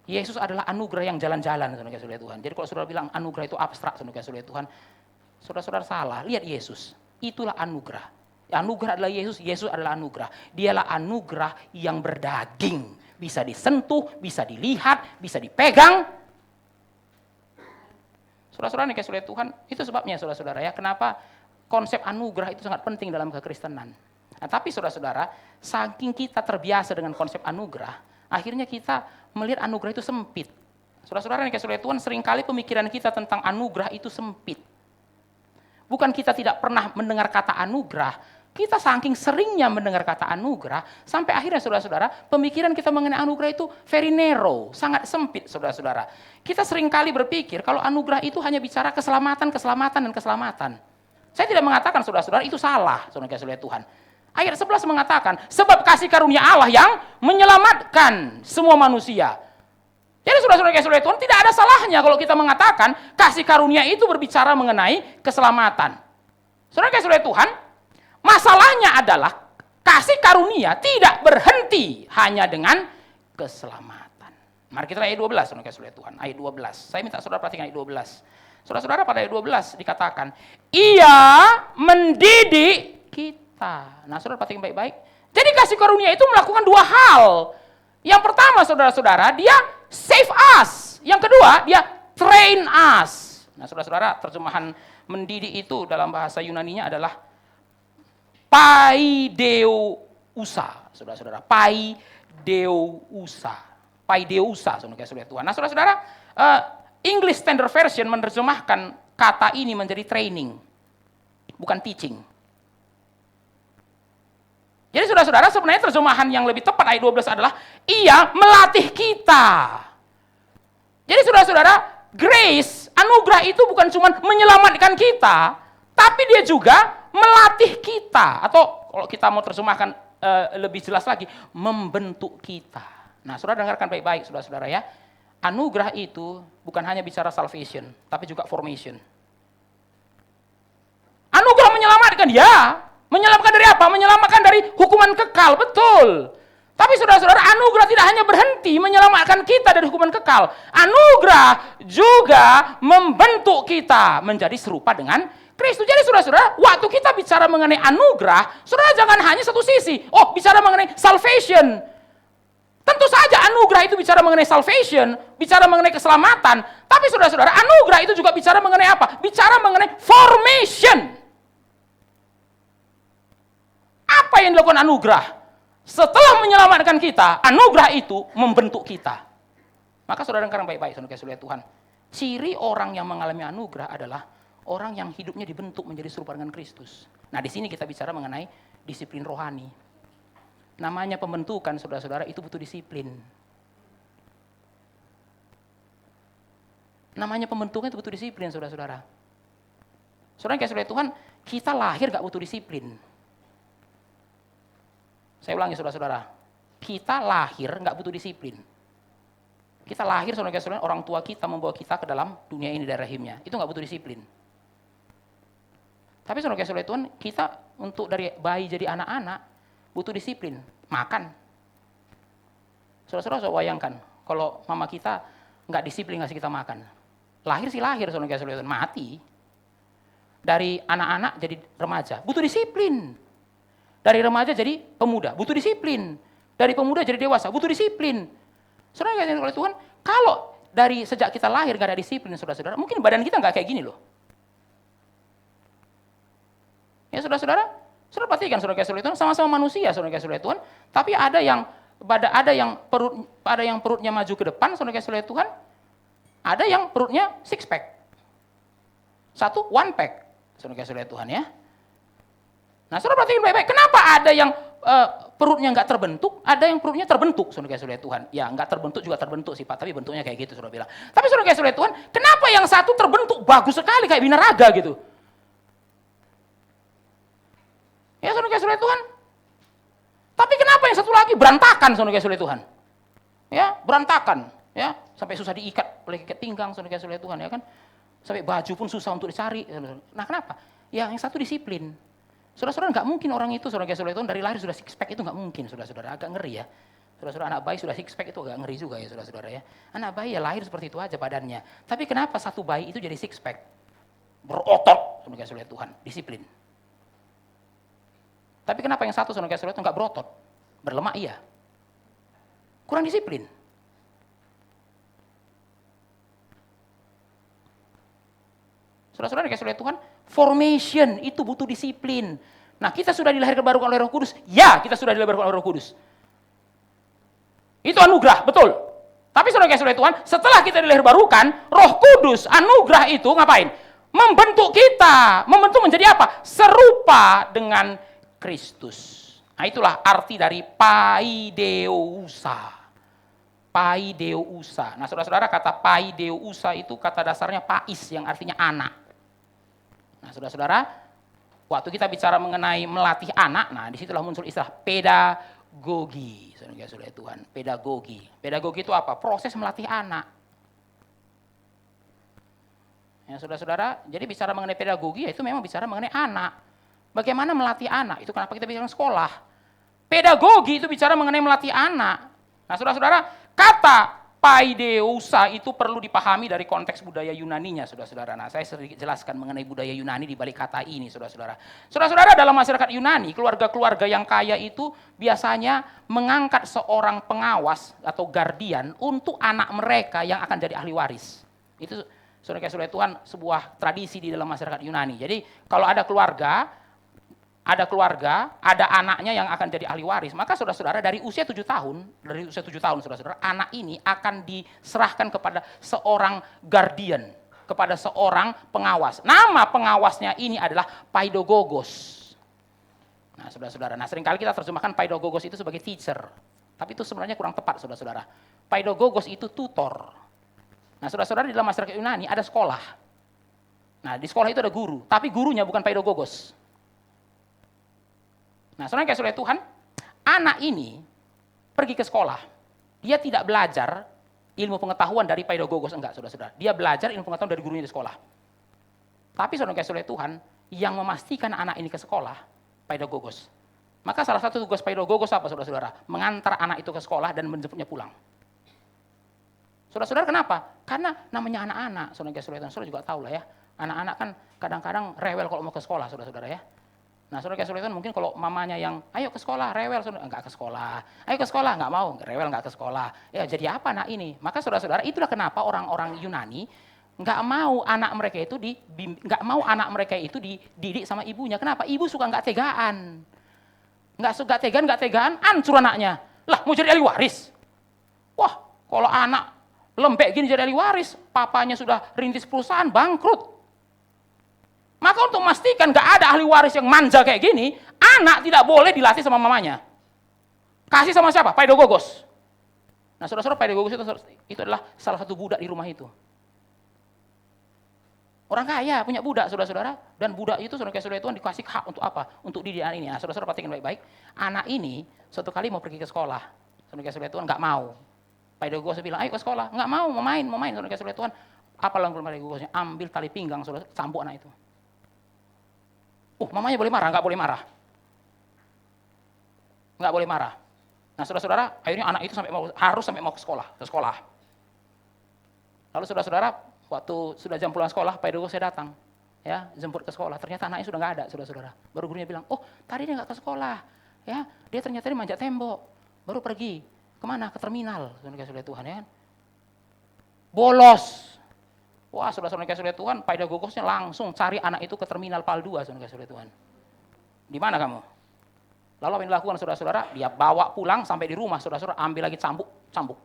Yesus adalah anugerah yang jalan-jalan, saudara Tuhan. Jadi kalau saudara bilang anugerah itu abstrak, saudara Tuhan, saudara-saudara salah. Lihat Yesus, itulah anugerah. Anugerah adalah Yesus, Yesus adalah anugerah. Dialah anugerah yang berdaging. Bisa disentuh, bisa dilihat, bisa dipegang. Saudara-saudara yang kasih Tuhan, itu sebabnya saudara-saudara ya, kenapa konsep anugerah itu sangat penting dalam kekristenan. Nah, tapi saudara-saudara, saking kita terbiasa dengan konsep anugerah, akhirnya kita melihat anugerah itu sempit. Saudara-saudara yang kasih Tuhan, seringkali pemikiran kita tentang anugerah itu sempit. Bukan kita tidak pernah mendengar kata anugerah, kita saking seringnya mendengar kata anugerah, sampai akhirnya saudara-saudara, pemikiran kita mengenai anugerah itu very narrow, sangat sempit saudara-saudara. Kita seringkali berpikir kalau anugerah itu hanya bicara keselamatan, dan keselamatan. Saya tidak mengatakan saudara-saudara itu salah, saudara-saudara Tuhan. Ayat 11 mengatakan, sebab kasih karunia Allah yang menyelamatkan semua manusia. Jadi saudara-saudara Tuhan, tidak ada salahnya kalau kita mengatakan kasih karunia itu berbicara mengenai keselamatan. Saudara-saudara Tuhan, masalahnya adalah kasih karunia tidak berhenti hanya dengan keselamatan. Mari kita lihat ayat 12, saudara-saudara Tuhan. Ayat 12. Saya minta saudara perhatikan ayat 12. Saudara-saudara, pada ayat 12 dikatakan, Ia mendidik kita. Nah, saudara perhatikan baik-baik. Jadi kasih karunia itu melakukan dua hal. Yang pertama, saudara-saudara, dia save us. Yang kedua, dia train us. Nah, saudara-saudara, terjemahan mendidik itu dalam bahasa Yunaninya adalah paideusa. Saudara-saudara, paideusa. Paideusa, saudara-saudara Tuhan. Nah, saudara-saudara, English Standard Version menerjemahkan kata ini menjadi training, bukan teaching. Jadi saudara-saudara, sebenarnya terjemahan yang lebih tepat ayat 12 adalah Ia melatih kita. Jadi saudara-saudara, grace, anugerah itu bukan cuma menyelamatkan kita, tapi dia juga melatih kita. Atau kalau kita mau terjemahkan lebih jelas lagi, membentuk kita. Nah, saudara dengarkan baik-baik saudara-saudara ya. Anugerah itu bukan hanya bicara salvation, tapi juga formation. Anugerah menyelamatkan, ya. Menyelamatkan dari apa? Menyelamatkan dari hukuman kekal, betul. Tapi saudara-saudara, anugerah tidak hanya berhenti menyelamatkan kita dari hukuman kekal. Anugerah juga membentuk kita menjadi serupa dengan Kristus. Jadi saudara-saudara, waktu kita bicara mengenai anugerah, saudara jangan hanya satu sisi. Oh, bicara mengenai salvation. Tentu saja anugerah itu bicara mengenai salvation, bicara mengenai keselamatan. Tapi saudara-saudara, anugerah itu juga bicara mengenai apa? Bicara mengenai formation. Apa yang dilakukan anugerah? Setelah menyelamatkan kita, anugerah itu membentuk kita. Maka saudara dengarkan baik-baik, saudara Tuhan. Ciri orang yang mengalami anugerah adalah orang yang hidupnya dibentuk menjadi serupa dengan Kristus. Nah, di sini kita bicara mengenai disiplin rohani. Namanya pembentukan, saudara-saudara, itu butuh disiplin. Namanya pembentukan itu butuh disiplin, saudara-saudara. Saudara kayak saudara Tuhan, kita lahir gak butuh disiplin. Saya ulangi, saudara-saudara. Kita lahir gak butuh disiplin. Kita lahir, saudara-saudara, orang tua kita membawa kita ke dalam dunia ini dari rahimnya. Itu gak butuh disiplin. Tapi saudara-saudara Tuhan, kita untuk dari bayi jadi anak-anak, butuh disiplin. Makan. Saudara-saudara, saya bayangkan, kalau mama kita gak disiplin ngasih kita makan. Lahir sih lahir, saudara-saudara Tuhan, mati. Dari anak-anak jadi remaja, butuh disiplin. Dari remaja jadi pemuda, butuh disiplin. Dari pemuda jadi dewasa, butuh disiplin. Saudara yang oleh Tuhan, kalau dari sejak kita lahir gak ada disiplin, saudara-saudara, mungkin badan kita gak kayak gini loh. Ya saudara-saudara, saudara perhatikan saudara-saudara Tuhan, sama-sama manusia saudara-saudara Tuhan, tapi ada yang perutnya maju ke depan saudara-saudara Tuhan, ada yang perutnya six pack. Satu one pack saudara-saudara Tuhan ya. Nah, saudara perhatikan baik-baik, kenapa ada yang perutnya nggak terbentuk, ada yang perutnya terbentuk, saudara-saudara Tuhan. Ya, nggak terbentuk juga terbentuk sih Pak, tapi bentuknya kayak gitu, saudara bilang. Tapi saudara-saudara Tuhan, kenapa yang satu terbentuk bagus sekali kayak binaraga gitu? Ya, saudara-saudara Tuhan. Tapi kenapa yang satu lagi berantakan, saudara-saudara Tuhan? Ya, berantakan, ya, sampai susah diikat oleh ikat pinggang, saudara-saudara Tuhan, ya kan? Sampai baju pun susah untuk dicari. Nah, kenapa? Ya, yang satu disiplin. Saudara-saudara, nggak mungkin orang itu, saudara-saudara itu dari lahir sudah six pack, itu nggak mungkin, saudara-saudara. Agak ngeri ya. Saudara-saudara, anak bayi sudah six pack itu agak ngeri juga ya, saudara-saudara ya. Anak bayi ya lahir seperti itu aja badannya. Tapi kenapa satu bayi itu jadi six pack? Berotot, saudara-saudara Tuhan, disiplin. Tapi kenapa yang satu, saudara-saudara itu nggak berotot? Berlemak iya. Kurang disiplin. Saudara-saudara, saudara Tuhan, formation itu butuh disiplin. Nah, kita sudah dilahirkan baru oleh Roh Kudus. Ya, kita sudah dilahirkan oleh Roh Kudus. Itu anugerah, betul. Tapi saudara-saudara Tuhan, setelah kita dilahirbarukan, Roh Kudus, anugerah itu ngapain? Membentuk kita. Membentuk menjadi apa? Serupa dengan Kristus. Nah, itulah arti dari paideusa. Paideusa. Nah, saudara-saudara, kata paideusa itu kata dasarnya pais yang artinya anak. Nah, saudara-saudara, waktu kita bicara mengenai melatih anak, nah disitulah muncul istilah pedagogi. Saudara-saudara Tuhan, pedagogi. Pedagogi itu apa? Proses melatih anak. Ya, saudara-saudara, jadi bicara mengenai pedagogi, ya itu memang bicara mengenai anak. Bagaimana melatih anak? Itu kenapa kita bicara sekolah. Pedagogi itu bicara mengenai melatih anak. Nah, saudara-saudara, kata paideusa itu perlu dipahami dari konteks budaya Yunaninya, saudara-saudara. Nah, saya sedikit jelaskan mengenai budaya Yunani di balik kata ini, saudara-saudara. Saudara-saudara, dalam masyarakat Yunani, keluarga-keluarga yang kaya itu biasanya mengangkat seorang pengawas atau guardian untuk anak mereka yang akan jadi ahli waris. Itu, saudara-saudara Tuhan, sebuah tradisi di dalam masyarakat Yunani. Jadi, kalau ada keluarga, ada anaknya yang akan jadi ahli waris, maka saudara-saudara dari usia 7 tahun, saudara-saudara, anak ini akan diserahkan kepada seorang guardian, kepada seorang pengawas. Nama pengawasnya ini adalah paidogogos. Nah, saudara-saudara, seringkali kita terjemahkan paidogogos itu sebagai teacher, tapi itu sebenarnya kurang tepat, saudara-saudara. Paidogogos itu tutor. Nah, saudara-saudara, di dalam masyarakat Yunani ada sekolah. Nah, di sekolah itu ada guru, tapi gurunya bukan paidogogos. Nah, saudara Tuhan, anak ini pergi ke sekolah. Dia tidak belajar ilmu pengetahuan dari paidogogos, enggak, saudara-saudara. Dia belajar ilmu pengetahuan dari gurunya di sekolah. Tapi saudara Tuhan, yang memastikan anak ini ke sekolah, paidogogos. Maka salah satu tugas paidogogos apa, saudara-saudara? Mengantar anak itu ke sekolah dan menjemputnya pulang. Saudara-saudara, kenapa? Karena namanya anak-anak, saudara Tuhan, saudara juga tahu lah ya. Anak-anak kan kadang-kadang rewel kalau mau ke sekolah, saudara-saudara ya. Nah, saudara Tuhan, mungkin kalau mamanya yang, ayo ke sekolah, rewel, saudara, enggak ke sekolah. Ayo ke sekolah, enggak mau, rewel, enggak ke sekolah. Ya, jadi apa anak ini? Maka saudara-saudara, itulah kenapa orang-orang Yunani enggak mau anak mereka itu dididik sama ibunya. Kenapa? Ibu suka enggak tegaan. Enggak tegaan, hancur anaknya. Lah, mau jadi ahli waris. Wah, kalau anak lembek gini jadi ahli waris, papanya sudah rintis perusahaan, bangkrut. Maka untuk memastikan gak ada ahli waris yang manja kayak gini, anak tidak boleh dilatih sama mamanya. Kasih sama siapa? Pedagogos. Nah saudara-saudara, pedagogos itu adalah salah satu budak di rumah itu. Orang kaya punya budak, saudara-saudara, dan budak itu saudara Tuhan dikasih hak untuk apa? Untuk didik anak ini. Nah, saudara-saudara perhatikan baik-baik. Anak ini suatu kali mau pergi ke sekolah, saudara Tuhan nggak mau. Pedagogos bilang, ayo ke sekolah, nggak mau main, saudara Tuhan. Apa langkah pedagogosnya? Ambil tali pinggang, saudara, cambuk anak itu. Mamanya boleh marah, nggak boleh marah. Nggak boleh marah. Nah, saudara-saudara, akhirnya anak itu harus mau ke sekolah. Lalu saudara-saudara, waktu sudah jam pulang sekolah, pedagogos saya datang, ya, jemput ke sekolah. Ternyata anaknya sudah nggak ada, saudara-saudara. Baru gurunya bilang, tadi dia nggak ke sekolah, ya, dia ternyata dia manjat tembok, baru pergi kemana? Ke terminal, saudara Tuhan, ya. Bolos. Wah, saudara-saudara Tuhan, pedagogosnya langsung cari anak itu ke terminal PAL 2, saudara Tuhan. Di mana kamu? Lalu apa yang dilakukan saudara-saudara? Dia bawa pulang sampai di rumah, saudara-saudara, ambil lagi cambuk.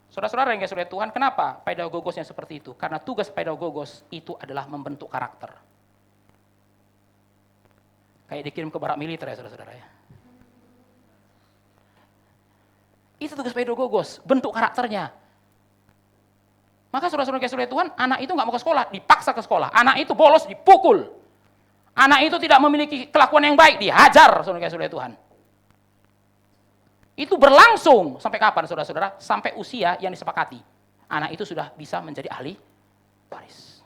Saudara-saudara yang saudara Tuhan, kenapa pedagogosnya seperti itu? Karena tugas pedagogos itu adalah membentuk karakter. Kayak dikirim ke barak militer ya saudara-saudara ya. Itu tugas pedagogos, bentuk karakternya. Maka saudara-saudara Tuhan, anak itu nggak mau ke sekolah, dipaksa ke sekolah. Anak itu bolos, dipukul. Anak itu tidak memiliki kelakuan yang baik, dihajar saudara-saudara Tuhan. Itu berlangsung sampai kapan saudara-saudara? Sampai usia yang disepakati. Anak itu sudah bisa menjadi ahli waris.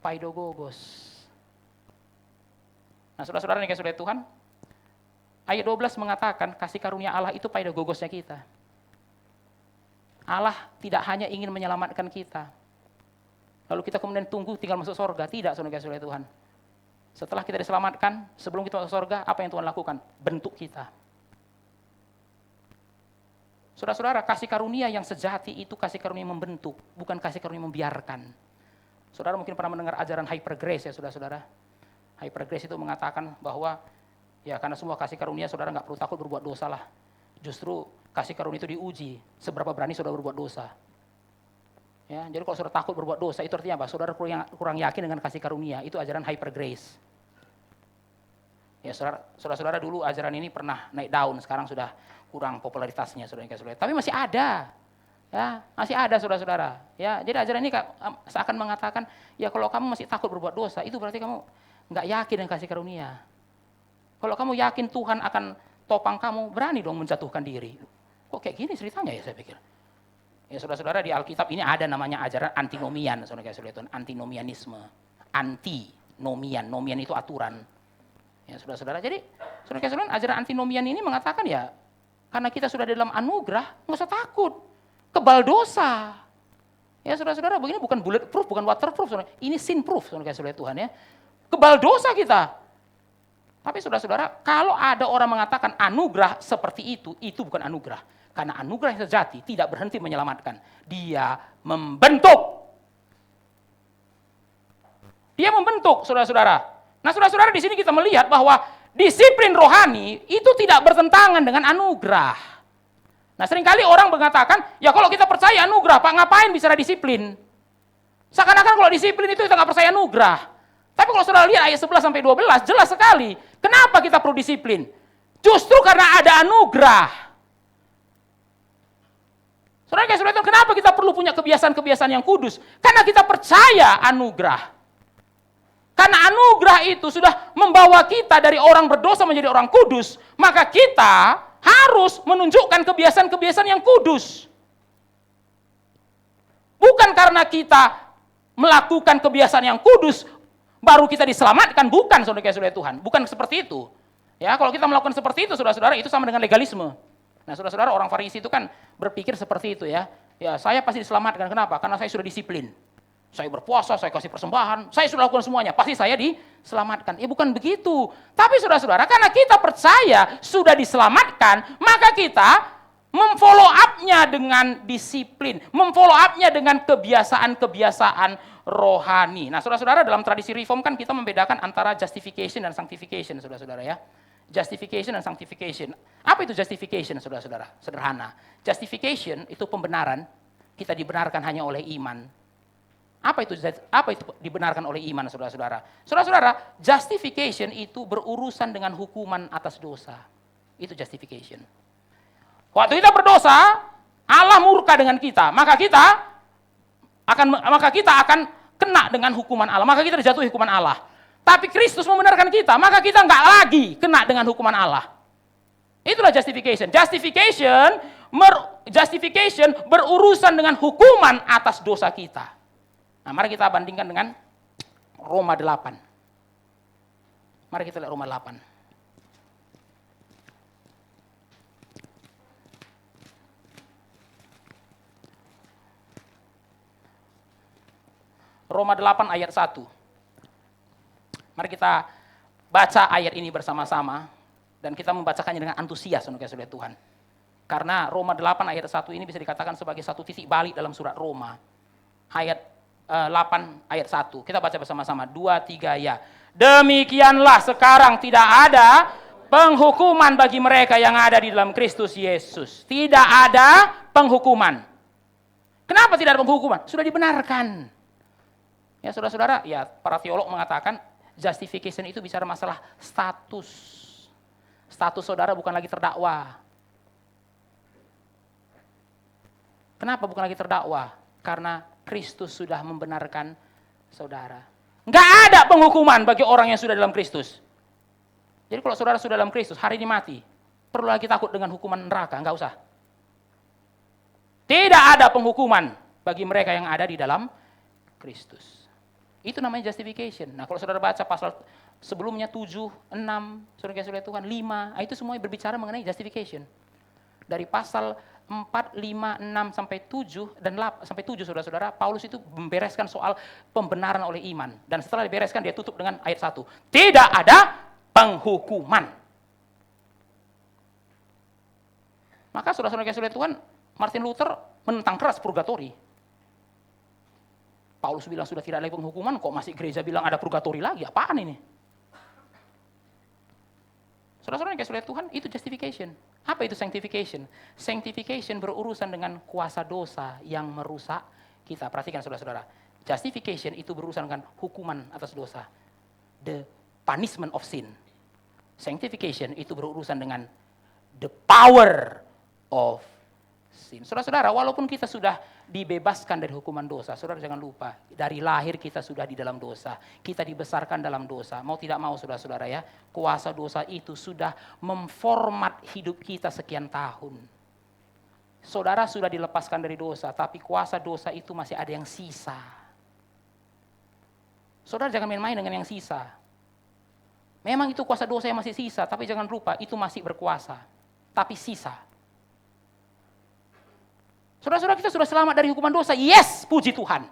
Pedagogos. Nah saudara-saudara yang saudara Tuhan, ayat 12 mengatakan kasih karunia Allah itu pedagogosnya kita. Allah tidak hanya ingin menyelamatkan kita, lalu kita kemudian tunggu tinggal masuk surga. Tidak, saudara-saudara Tuhan. Setelah kita diselamatkan, sebelum kita masuk surga, apa yang Tuhan lakukan? Bentuk kita. Saudara-saudara, kasih karunia yang sejati itu kasih karunia membentuk, bukan kasih karunia membiarkan. Saudara mungkin pernah mendengar ajaran hyper grace ya, saudara-saudara. Hyper grace itu mengatakan bahwa ya karena semua kasih karunia, saudara nggak perlu takut berbuat dosa lah. Justru kasih karunia itu diuji, seberapa berani saudara berbuat dosa. Ya, jadi kalau saudara takut berbuat dosa, itu artinya apa? Saudara kurang yakin dengan kasih karunia, itu ajaran hyper grace. Ya, saudara-saudara dulu ajaran ini pernah naik daun, sekarang sudah kurang popularitasnya, saudara-saudara. Tapi masih ada, ya, masih ada saudara-saudara. Ya, jadi ajaran ini seakan mengatakan, ya kalau kamu masih takut berbuat dosa, itu berarti kamu nggak yakin dengan kasih karunia. Kalau kamu yakin Tuhan akan topang kamu, berani dong menjatuhkan diri. Kok kayak gini ceritanya ya saya pikir. Ya saudara-saudara, di Alkitab ini ada namanya ajaran antinomian, saudara-saudara, antinomianisme. Antinomian, nomian itu aturan. Ya saudara-saudara, jadi saudara-saudara ajaran antinomian ini mengatakan ya, karena kita sudah dalam anugerah, nggak usah takut. Kebal dosa. Ya saudara-saudara, begini bukan bulletproof, bukan waterproof, saudara. Ini sin proof, saudara-saudara Tuhan ya. Kebal dosa kita. Tapi saudara-saudara, kalau ada orang mengatakan anugerah seperti itu bukan anugerah. Karena anugerah yang sejati tidak berhenti menyelamatkan. Dia membentuk. Dia membentuk, saudara-saudara. Nah, saudara-saudara, di sini kita melihat bahwa disiplin rohani itu tidak bertentangan dengan anugerah. Nah, seringkali orang mengatakan, ya kalau kita percaya anugerah, Pak, ngapain bicara disiplin? Seakan-akan kalau disiplin itu kita nggak percaya anugerah. Tapi kalau saudara lihat ayat 11 sampai 12, jelas sekali. Kenapa kita perlu disiplin? Justru karena ada anugerah. Saudara, kenapa kita perlu punya kebiasaan-kebiasaan yang kudus? Karena kita percaya anugerah. Karena anugerah itu sudah membawa kita dari orang berdosa menjadi orang kudus, maka kita harus menunjukkan kebiasaan-kebiasaan yang kudus. Bukan karena kita melakukan kebiasaan yang kudus, baru kita diselamatkan, bukan saudara-saudara Tuhan. Bukan seperti itu. Ya, kalau kita melakukan seperti itu, saudara-saudara, itu sama dengan legalisme. Nah, saudara-saudara, orang Farisi itu kan berpikir seperti itu ya. Ya, saya pasti diselamatkan. Kenapa? Karena saya sudah disiplin. Saya berpuasa, saya kasih persembahan, saya sudah lakukan semuanya, pasti saya diselamatkan. Ya bukan begitu. Tapi saudara-saudara, karena kita percaya sudah diselamatkan, maka kita memfollow up-nya dengan disiplin, memfollow up-nya dengan kebiasaan-kebiasaan rohani. Nah, saudara-saudara, dalam tradisi reform kan kita membedakan antara justification dan sanctification, saudara-saudara ya. Justification dan sanctification. Apa itu justification, saudara-saudara? Sederhana. Justification itu pembenaran, kita dibenarkan hanya oleh iman. Apa itu dibenarkan oleh iman, saudara-saudara? Saudara-saudara, justification itu berurusan dengan hukuman atas dosa. Itu justification. Waktu kita berdosa, Allah murka dengan kita, maka kita akan kena dengan hukuman Allah, maka kita dijatuhi hukuman Allah. Tapi Kristus membenarkan kita, maka kita nggak lagi kena dengan hukuman Allah. Itulah justification. Justification berurusan dengan hukuman atas dosa kita. Nah, mari kita bandingkan dengan Roma 8. Mari kita lihat Roma 8. Roma 8 ayat 1. Mari kita baca ayat ini bersama-sama dan kita membacakannya dengan antusias, saudara-saudara Tuhan. Karena Roma 8 ayat 1 ini bisa dikatakan sebagai satu titik balik dalam surat Roma. Ayat 8 ayat 1. Kita baca bersama-sama. 2, 3 ya. Demikianlah sekarang tidak ada penghukuman bagi mereka yang ada di dalam Kristus Yesus. Tidak ada penghukuman. Kenapa tidak ada penghukuman? Sudah dibenarkan. Ya saudara-saudara, ya para teolog mengatakan justification itu bicara masalah status. Status saudara bukan lagi terdakwa. Kenapa bukan lagi terdakwa? Karena Kristus sudah membenarkan saudara. Enggak ada penghukuman bagi orang yang sudah dalam Kristus. Jadi kalau saudara sudah dalam Kristus, hari ini mati, perlu lagi takut dengan hukuman neraka? Enggak usah. Tidak ada penghukuman bagi mereka yang ada di dalam Kristus. Itu namanya justification. Nah kalau saudara baca pasal sebelumnya 7, 6, saudara-saudara Tuhan, 5, itu semuanya berbicara mengenai justification. Dari pasal 4, 5, 6, sampai 7, dan 8, sampai 7 saudara-saudara, Paulus itu membereskan soal pembenaran oleh iman. Dan setelah dibereskan, dia tutup dengan ayat 1. Tidak ada penghukuman. Maka saudara-saudara Tuhan, Martin Luther menentang keras purgatori. Paulus bilang sudah tidak ada penghukuman, kok masih gereja bilang ada purgatori lagi? Apaan ini? Saudara-saudara yang kasih Tuhan, itu justification. Apa itu sanctification? Sanctification berurusan dengan kuasa dosa yang merusak kita. Perhatikan saudara-saudara. Justification itu berurusan dengan hukuman atas dosa. The punishment of sin. Sanctification itu berurusan dengan the power of sin. Saudara-saudara, walaupun kita sudah dibebaskan dari hukuman dosa, saudara jangan lupa, dari lahir kita sudah di dalam dosa, kita dibesarkan dalam dosa, mau tidak mau saudara-saudara ya, kuasa dosa itu sudah memformat hidup kita sekian tahun. Saudara sudah dilepaskan dari dosa, tapi kuasa dosa itu masih ada yang sisa. Saudara jangan main-main dengan yang sisa. Memang itu kuasa dosa yang masih sisa, tapi jangan lupa itu masih berkuasa, tapi sisa. Saudara-saudara kita sudah selamat dari hukuman dosa, yes, puji Tuhan.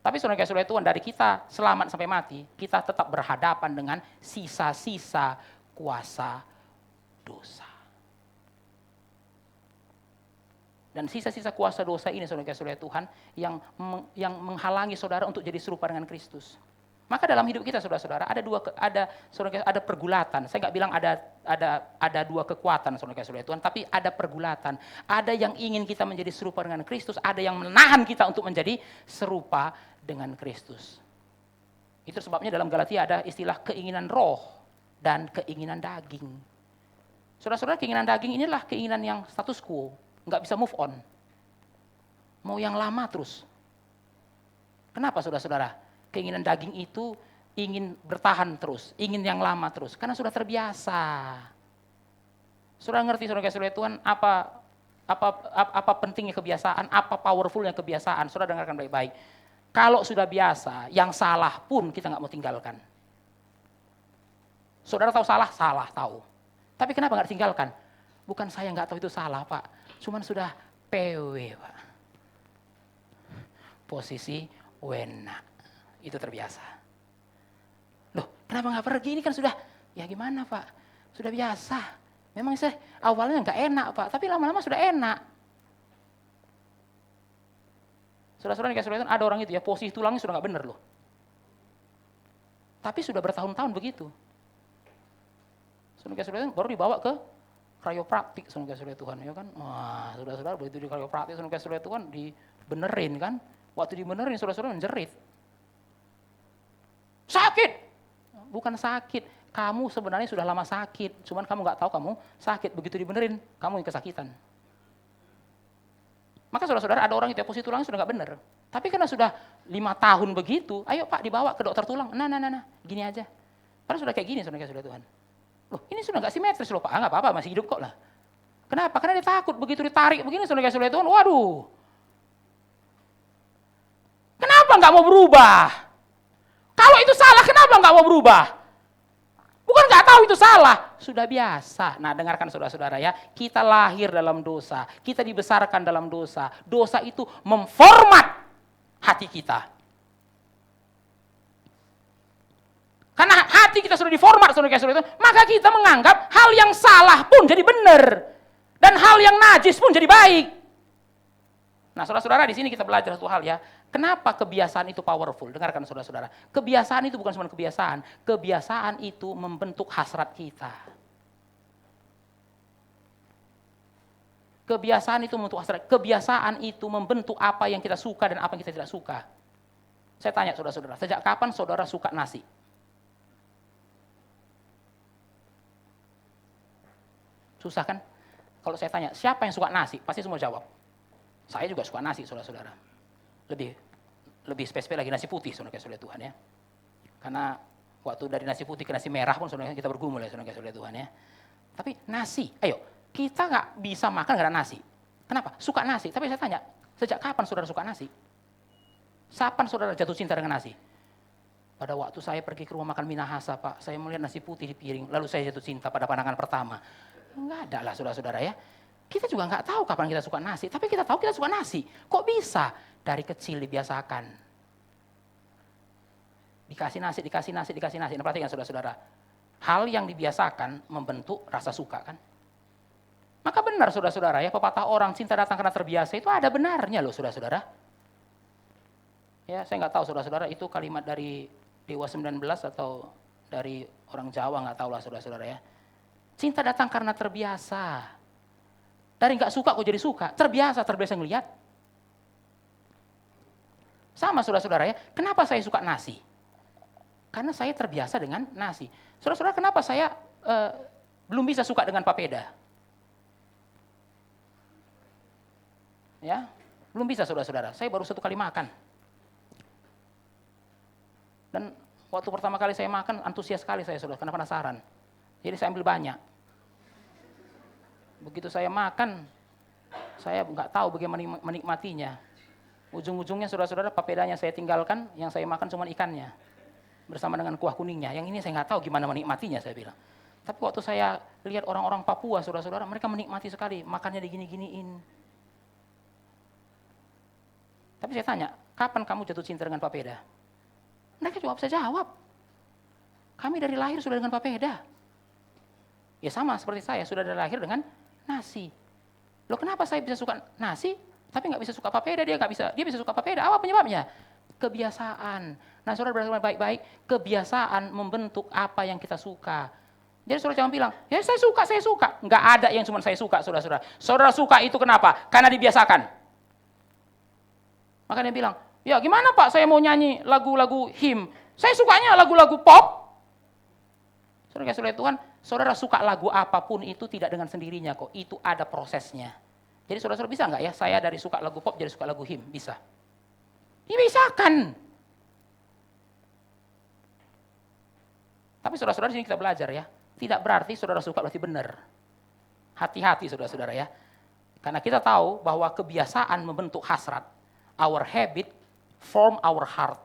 Tapi saudara-saudara Tuhan, dari kita selamat sampai mati, kita tetap berhadapan dengan sisa-sisa kuasa dosa. Dan sisa-sisa kuasa dosa ini saudara-saudara Tuhan yang menghalangi saudara untuk jadi serupa dengan Kristus. Maka dalam hidup kita saudara-saudara ada pergulatan. Saya nggak bilang ada dua kekuatan saudara-saudara Tuhan, tapi ada pergulatan. Ada yang ingin kita menjadi serupa dengan Kristus, ada yang menahan kita untuk menjadi serupa dengan Kristus. Itu sebabnya dalam Galatia ada istilah keinginan roh dan keinginan daging. Saudara-saudara, keinginan daging inilah keinginan yang status quo, nggak bisa move on. Mau yang lama terus. Kenapa saudara-saudara? Keinginan daging itu ingin bertahan terus, ingin yang lama terus, karena sudah terbiasa. Saudara ngerti saudara-saudara Tuhan apa pentingnya kebiasaan, apa powerfulnya kebiasaan. Saudara dengarkan baik-baik. Kalau sudah biasa, yang salah pun kita nggak mau tinggalkan. Saudara tahu salah tahu. Tapi kenapa nggak tinggalkan? Bukan saya nggak tahu itu salah Pak, cuman sudah PW Pak. Posisi wena. Itu terbiasa. Loh, kenapa nggak pergi? Ini kan sudah, ya gimana Pak? Sudah biasa. Memang saya awalnya nggak enak Pak, tapi lama-lama sudah enak. Saudara-saudara yang kasih ada orang itu ya, posisi tulangnya sudah nggak benar loh. Tapi sudah bertahun-tahun begitu. Saudara-saudara baru dibawa ke kriopraktik, saudara-saudara Tuhan, ya kan? Wah, saudara-saudara begitu di kriopraktik, saudara-saudara Tuhan dibenerin kan? Waktu dibenerin, saudara-saudara menjerit. Sakit! Bukan sakit, kamu sebenarnya sudah lama sakit, cuman kamu nggak tahu kamu sakit. Begitu dibenerin, kamu yang kesakitan. Maka saudara-saudara ada orang itu posisi tulangnya sudah nggak benar. Tapi karena sudah 5 tahun begitu, ayo Pak dibawa ke dokter tulang. Nah, gini aja. Padahal sudah kayak gini saudara-saudara Tuhan. Loh, ini sudah nggak simetris loh Pak. Nggak apa-apa, masih hidup kok lah. Kenapa? Karena dia takut begitu ditarik begini saudara-saudara Tuhan. Waduh. Kenapa nggak mau berubah? Kalau itu salah, kenapa nggak mau berubah? Bukan nggak tahu itu salah, sudah biasa. Nah, dengarkan saudara-saudara ya, kita lahir dalam dosa, kita dibesarkan dalam dosa. Dosa itu memformat hati kita. Karena hati kita sudah diformat, saudara-saudara itu, maka kita menganggap hal yang salah pun jadi benar dan hal yang najis pun jadi baik. Nah, saudara-saudara, di sini kita belajar satu hal ya. Kenapa kebiasaan itu powerful? Dengarkan saudara-saudara. Kebiasaan itu bukan cuma kebiasaan. Kebiasaan itu membentuk hasrat kita. Kebiasaan itu membentuk hasrat. Kebiasaan itu membentuk apa yang kita suka dan apa yang kita tidak suka. Saya tanya saudara-saudara, sejak kapan saudara suka nasi? Susah kan? Kalau saya tanya, siapa yang suka nasi? Pasti semua jawab. Saya juga suka nasi, saudara-saudara. Lebih spesifik lagi nasi putih, saudara-saudara Tuhan ya. Karena waktu dari nasi putih ke nasi merah pun saudara kita bergumul ya, saudara-saudara Tuhan ya. Tapi nasi, ayo, kita nggak bisa makan nggak ada nasi. Kenapa? Suka nasi. Tapi saya tanya, sejak kapan saudara suka nasi? Kapan saudara jatuh cinta dengan nasi? Pada waktu saya pergi ke rumah makan Minahasa, Pak, saya melihat nasi putih di piring, lalu saya jatuh cinta pada pandangan pertama. Enggak ada lah saudara-saudara ya. Kita juga nggak tahu kapan kita suka nasi, tapi kita tahu kita suka nasi. Kok bisa? Dari kecil dibiasakan. Dikasih nasi. Nah, perhatikan saudara-saudara. Hal yang dibiasakan membentuk rasa suka kan? Maka benar saudara-saudara ya, pepatah orang cinta datang karena terbiasa itu ada benarnya loh saudara-saudara. Ya, saya nggak tahu saudara-saudara itu kalimat dari Dewa 19 atau dari orang Jawa, nggak tahu lah saudara-saudara ya. Cinta datang karena terbiasa. Dari nggak suka kok jadi suka, terbiasa ngelihat. Sama saudara-saudara ya, kenapa saya suka nasi? Karena saya terbiasa dengan nasi. Saudara-saudara, kenapa saya belum bisa suka dengan papeda? Ya, belum bisa saudara-saudara. Saya baru 1 kali makan. Dan waktu pertama kali saya makan, antusias sekali saya saudara, karena penasaran. Jadi saya ambil banyak. Begitu saya makan, saya nggak tahu bagaimana menikmatinya. Ujung-ujungnya saudara-saudara papedanya saya tinggalkan, yang saya makan cuma ikannya. Bersama dengan kuah kuningnya. Yang ini saya nggak tahu gimana menikmatinya saya bilang. Tapi waktu saya lihat orang-orang Papua saudara-saudara, mereka menikmati sekali, makannya digini-giniin. Tapi saya tanya, kapan kamu jatuh cinta dengan papeda? Mereka saya jawab. Kami dari lahir sudah dengan papeda. Ya sama seperti saya, sudah dari lahir dengan nasi. Loh kenapa saya bisa suka nasi, tapi nggak bisa suka papeda, dia bisa suka papeda, apa penyebabnya? Kebiasaan. Nah saudara berarti baik-baik, kebiasaan membentuk apa yang kita suka. Jadi saudara jangan bilang, ya saya suka. Nggak ada yang cuma saya suka saudara-saudara. Saudara suka itu kenapa? Karena dibiasakan. Maka dia bilang, ya gimana Pak saya mau nyanyi lagu-lagu hymn, saya sukanya lagu-lagu pop. Saudara Tuhan, saudara suka lagu apapun itu tidak dengan sendirinya kok, itu ada prosesnya. Jadi saudara bisa nggak ya, saya dari suka lagu pop jadi suka lagu hymn? Bisa. Dibiasakan. Tapi saudara-saudara di sini kita belajar ya, tidak berarti saudara suka berarti benar. Hati-hati saudara-saudara ya. Karena kita tahu bahwa kebiasaan membentuk hasrat. Our habit form our heart.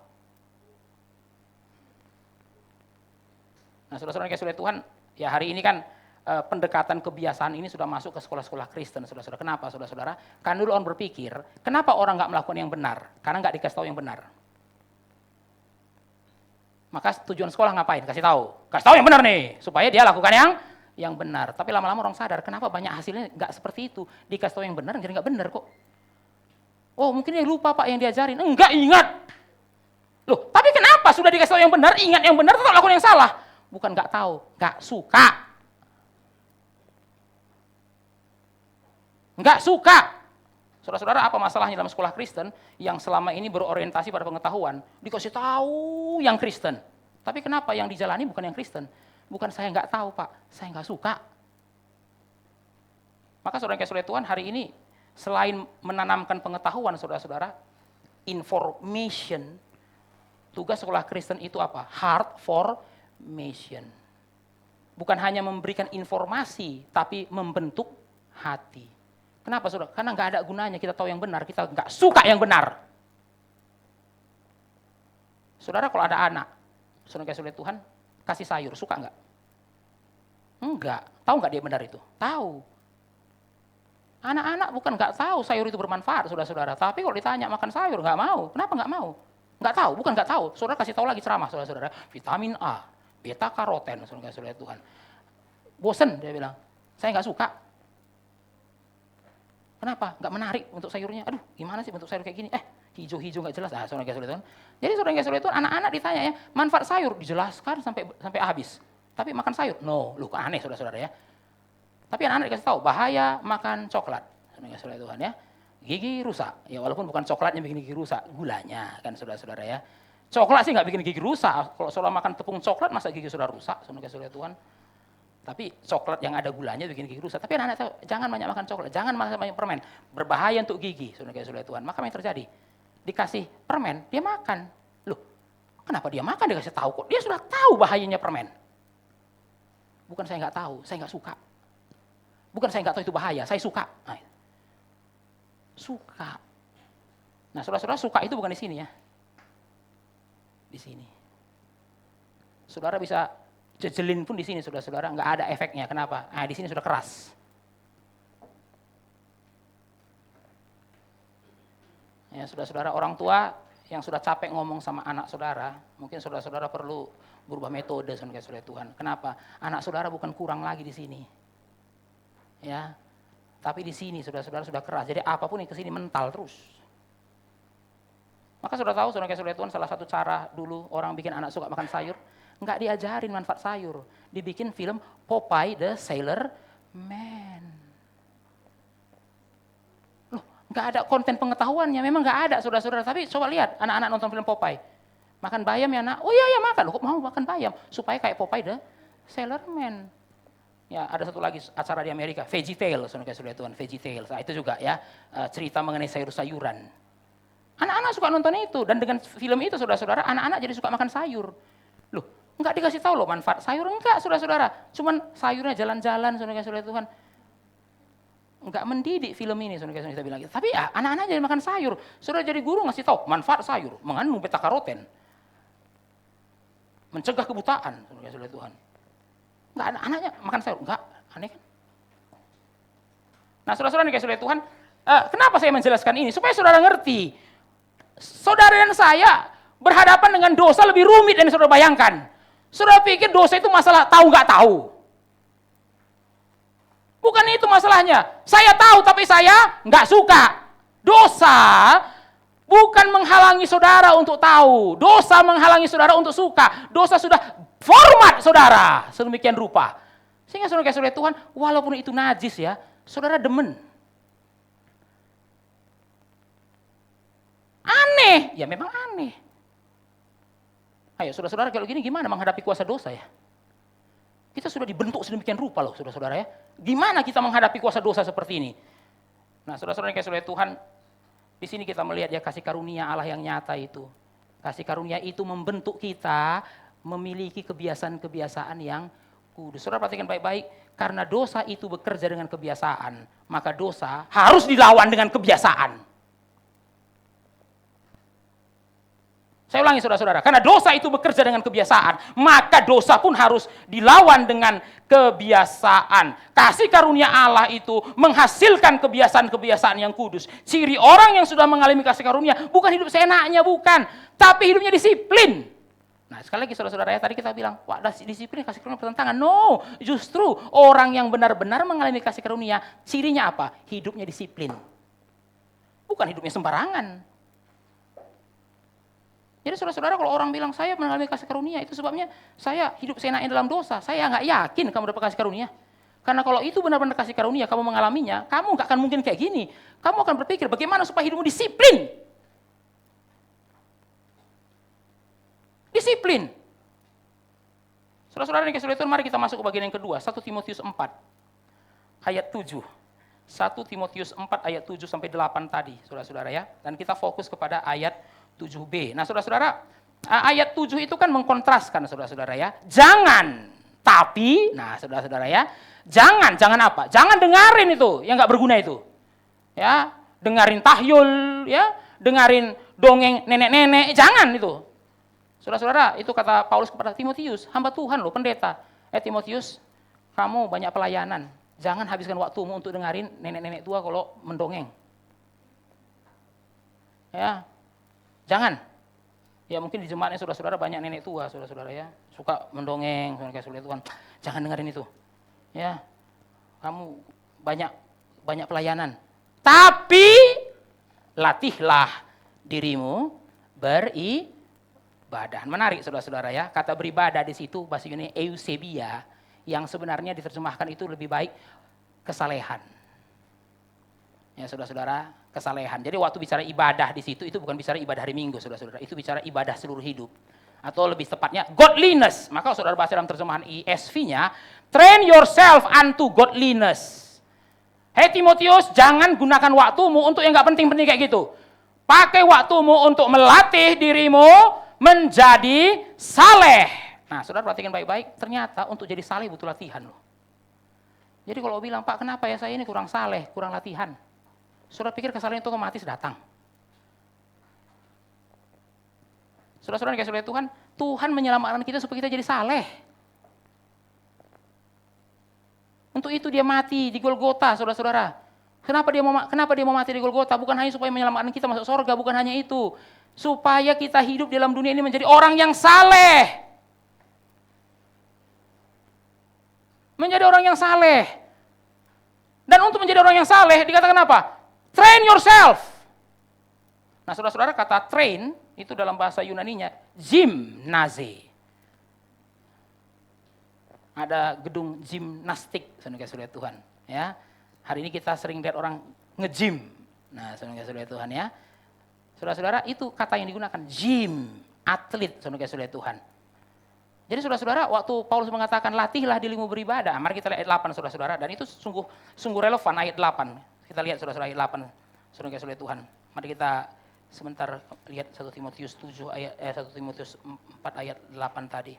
Nah saudara-saudara kasih oleh Tuhan, ya hari ini kan pendekatan kebiasaan ini sudah masuk ke sekolah-sekolah Kristen, saudara-saudara. Kenapa saudara-saudara? Karena dulu orang berpikir, kenapa orang nggak melakukan yang benar? Karena nggak dikasih tahu yang benar. Maka tujuan sekolah ngapain? Kasih tahu yang benar nih, supaya dia lakukan yang benar. Tapi lama-lama orang sadar, kenapa banyak hasilnya nggak seperti itu? Dikasih tahu yang benar, jadi nggak benar kok. Oh mungkin dia lupa Pak yang diajarin. Enggak, ingat. Loh, tapi kenapa sudah dikasih tahu yang benar, ingat yang benar, tetap lakukan yang salah? Bukan nggak tahu, nggak suka. Nggak suka. Saudara-saudara, apa masalahnya dalam sekolah Kristen yang selama ini berorientasi pada pengetahuan? Dikasih tahu yang Kristen. Tapi kenapa yang dijalani bukan yang Kristen? Bukan saya nggak tahu, Pak. Saya nggak suka. Maka saudara kasih oleh Tuhan, hari ini selain menanamkan pengetahuan, saudara-saudara, information, tugas sekolah Kristen itu apa? Heart formation. Bukan hanya memberikan informasi, tapi membentuk hati. Kenapa saudara? Karena nggak ada gunanya kita tahu yang benar, kita nggak suka yang benar. Saudara kalau ada anak, saudara kasih oleh Tuhan, kasih sayur, suka nggak? Enggak. Tahu nggak dia benar itu? Tahu. Anak-anak bukan nggak tahu sayur itu bermanfaat, saudara-saudara. Tapi kalau ditanya makan sayur, nggak mau. Kenapa nggak mau? Nggak tahu, bukan nggak tahu. Saudara kasih tahu lagi ceramah, saudara-saudara. Vitamin A, beta karoten, saudara kasih oleh Tuhan. Bosen, dia bilang. Saya nggak suka. Kenapa? Nggak menarik untuk sayurnya. Aduh, gimana sih bentuk sayur kayak gini? Hijau-hijau nggak jelas. Saudara kasih oleh Tuhan. Jadi saudara kasih oleh Tuhan, anak-anak ditanya ya, manfaat sayur dijelaskan sampai habis. Tapi makan sayur, no, lu aneh saudara-saudara ya. Tapi anak-anak dikasih tahu bahaya makan coklat. Saudara Tuhan ya. Gigi rusak. Ya walaupun bukan coklatnya bikin gigi rusak, gulanya kan saudara-saudara ya. Coklat sih nggak bikin gigi rusak. Kalau saudara makan tepung coklat masa gigi saudara rusak, saudara Tuhan. Tapi coklat yang ada gulanya bikin gigi rusak. Tapi anak-anak tahu, jangan banyak makan coklat, jangan banyak permen. Berbahaya untuk gigi, saudara Tuhan. Maka apa yang terjadi? Dikasih permen, dia makan. Loh, kenapa dia makan dikasih tahu kok? Dia sudah tahu bahayanya permen. Bukan saya nggak tahu, saya nggak suka. Bukan saya nggak tahu itu bahaya, saya suka. Nah, suka. Nah, saudara-saudara suka itu bukan di sini ya. Di sini. Saudara bisa jejelin pun di sini, saudara-saudara, nggak ada efeknya. Kenapa? Di sini sudah keras. Ya, saudara-saudara, orang tua yang sudah capek ngomong sama anak saudara, mungkin saudara-saudara perlu berubah metode, saudara Tuhan. Kenapa? Anak saudara bukan kurang lagi di sini. Ya, tapi di sini saudara-saudara sudah keras. Jadi apapun yang ke sini mental terus. Maka saudara tahu, saudara Tuhan, salah satu cara dulu orang bikin anak suka makan sayur, nggak diajarin manfaat sayur. Dibikin film Popeye the Sailor Man. Loh, nggak ada konten pengetahuannya, memang nggak ada saudara-saudara. Tapi coba lihat anak-anak nonton film Popeye. Makan bayam ya nak? Oh iya makan. Loh, kok mau makan bayam? Supaya kayak Popeye the Sailor Man. Ya, ada satu lagi acara di Amerika, Veggie Tales, saudara Tuhan, Veggie Tales. Nah, itu juga ya cerita mengenai sayur-sayuran. Anak-anak suka nonton itu dan dengan film itu saudara-saudara, anak-anak jadi suka makan sayur. Loh, enggak dikasih tahu loh manfaat sayur, enggak saudara-saudara. Cuman sayurnya jalan-jalan, saudara Tuhan. Enggak mendidik film ini, saudara kita bilang gitu. Tapi ya, anak-anak jadi makan sayur. Saudara jadi guru ngasih tahu manfaat sayur, mengandung beta karoten. Mencegah kebutaan, saudara Tuhan. Enggak, anaknya makan sayur, enggak, aneh kan? Nah, saudara-saudara dikasih oleh Tuhan, kenapa saya menjelaskan ini? Supaya saudara ngerti, saudara dan saya berhadapan dengan dosa lebih rumit dari saudara bayangkan. Saudara pikir dosa itu masalah tahu nggak tahu. Bukan itu masalahnya. Saya tahu tapi saya nggak suka. Dosa bukan menghalangi saudara untuk tahu. Dosa menghalangi saudara untuk suka. Dosa sudah format saudara sedemikian rupa. Sehingga saudara kasih oleh Tuhan, walaupun itu najis ya, saudara demen. Aneh, ya memang aneh. Ayo saudara-saudara, kalau gini gimana menghadapi kuasa dosa ya? Kita sudah dibentuk sedemikian rupa loh saudara-saudara ya. Gimana kita menghadapi kuasa dosa seperti ini? Nah saudara-saudara yang kasih oleh Tuhan, di sini kita melihat ya kasih karunia Allah yang nyata itu. Kasih karunia itu membentuk kita memiliki kebiasaan-kebiasaan yang kudus. Saudara perhatikan baik-baik, karena dosa itu bekerja dengan kebiasaan, maka dosa harus dilawan dengan kebiasaan. Saya ulangi saudara-saudara, karena dosa itu bekerja dengan kebiasaan, maka dosa pun harus dilawan dengan kebiasaan. Kasih karunia Allah itu menghasilkan kebiasaan-kebiasaan yang kudus. Ciri orang yang sudah mengalami kasih karunia, bukan hidup seenaknya, bukan. Tapi hidupnya disiplin. Nah sekali lagi saudara-saudara ya, tadi kita bilang, wah disiplin kasih karunia bertentangan. No, justru orang yang benar-benar mengalami kasih karunia, cirinya apa? Hidupnya disiplin. Bukan hidupnya sembarangan. Jadi saudara-saudara kalau orang bilang saya mengalami kasih karunia, itu sebabnya saya hidup seenaknya dalam dosa. Saya nggak yakin kamu dapat kasih karunia. Karena kalau itu benar-benar kasih karunia, kamu mengalaminya, kamu nggak akan mungkin kayak gini. Kamu akan berpikir bagaimana supaya hidupmu disiplin. Disiplin. Saudara-saudara yang kasih Tuhan, mari kita masuk ke bagian yang kedua, 1 Timotius 4 ayat 7. 1 Timotius 4 ayat 7 sampai 8 tadi, saudara-saudara ya. Dan kita fokus kepada ayat 7b. Nah, saudara-saudara, ayat 7 itu kan mengkontraskan, saudara-saudara ya. Jangan, tapi, nah saudara-saudara ya, jangan apa? Jangan dengarin itu yang nggak berguna itu. Ya, dengarin tahyul, ya, dengarin dongeng nenek-nenek, jangan itu. Saudara-saudara, itu kata Paulus kepada Timotius, hamba Tuhan loh, pendeta. Timotius, kamu banyak pelayanan. Jangan habiskan waktumu untuk dengarin nenek-nenek tua kalau mendongeng. Ya, jangan. Ya mungkin di jemaatnya saudara-saudara banyak nenek tua, saudara-saudara ya. Suka mendongeng, saudara Tuhan. Jangan dengerin itu. Ya, kamu banyak pelayanan. Tapi, latihlah dirimu beribadah. Menarik saudara-saudara ya. Kata beribadah di situ, bahasa Yunani eusebia, yang sebenarnya diterjemahkan itu lebih baik kesalehan. Ya saudara-saudara, kesalehan. Jadi waktu bicara ibadah di situ, itu bukan bicara ibadah hari Minggu, saudara-saudara. Itu bicara ibadah seluruh hidup. Atau lebih tepatnya, godliness. Maka saudara baca dalam terjemahan ESV-nya, train yourself unto godliness. Hei Timotius, jangan gunakan waktumu untuk yang gak penting-penting kayak gitu. Pakai waktumu untuk melatih dirimu menjadi saleh. Nah, saudara perhatikan baik-baik, ternyata untuk jadi saleh butuh latihan loh. Jadi kalau bilang, Pak kenapa ya saya ini kurang saleh, kurang latihan. Saudara pikir kesalahan itu otomatis datang. Saudara-saudara yang kasih oleh Tuhan, Tuhan menyelamatkan kita supaya kita jadi saleh. Untuk itu dia mati di Golgota, saudara-saudara. Kenapa dia mau mati di Golgota? Bukan hanya supaya menyelamatkan kita masuk surga, bukan hanya itu. Supaya kita hidup dalam dunia ini menjadi orang yang saleh. Menjadi orang yang saleh. Dan untuk menjadi orang yang saleh dikatakan apa? Train yourself. Nah, saudara-saudara, kata train itu dalam bahasa Yunaninya gymnase. Ada gedung gimnastik, saudara-saudara Tuhan, ya. Hari ini kita sering lihat orang nge-gym. Nah, saudara-saudara Tuhan ya. Saudara-saudara, itu kata yang digunakan gym, atlet, saudara-saudara Tuhan. Jadi saudara-saudara, waktu Paulus mengatakan latihlah dirimu beribadah, mari kita lihat ayat 8 saudara-saudara, dan itu sungguh relevan ayat 8. Kita lihat saudara-saudara ayat 8, saudara-saudara Tuhan. Mari kita sebentar lihat 1 Timotius 1 Timotius 4 ayat 8 tadi.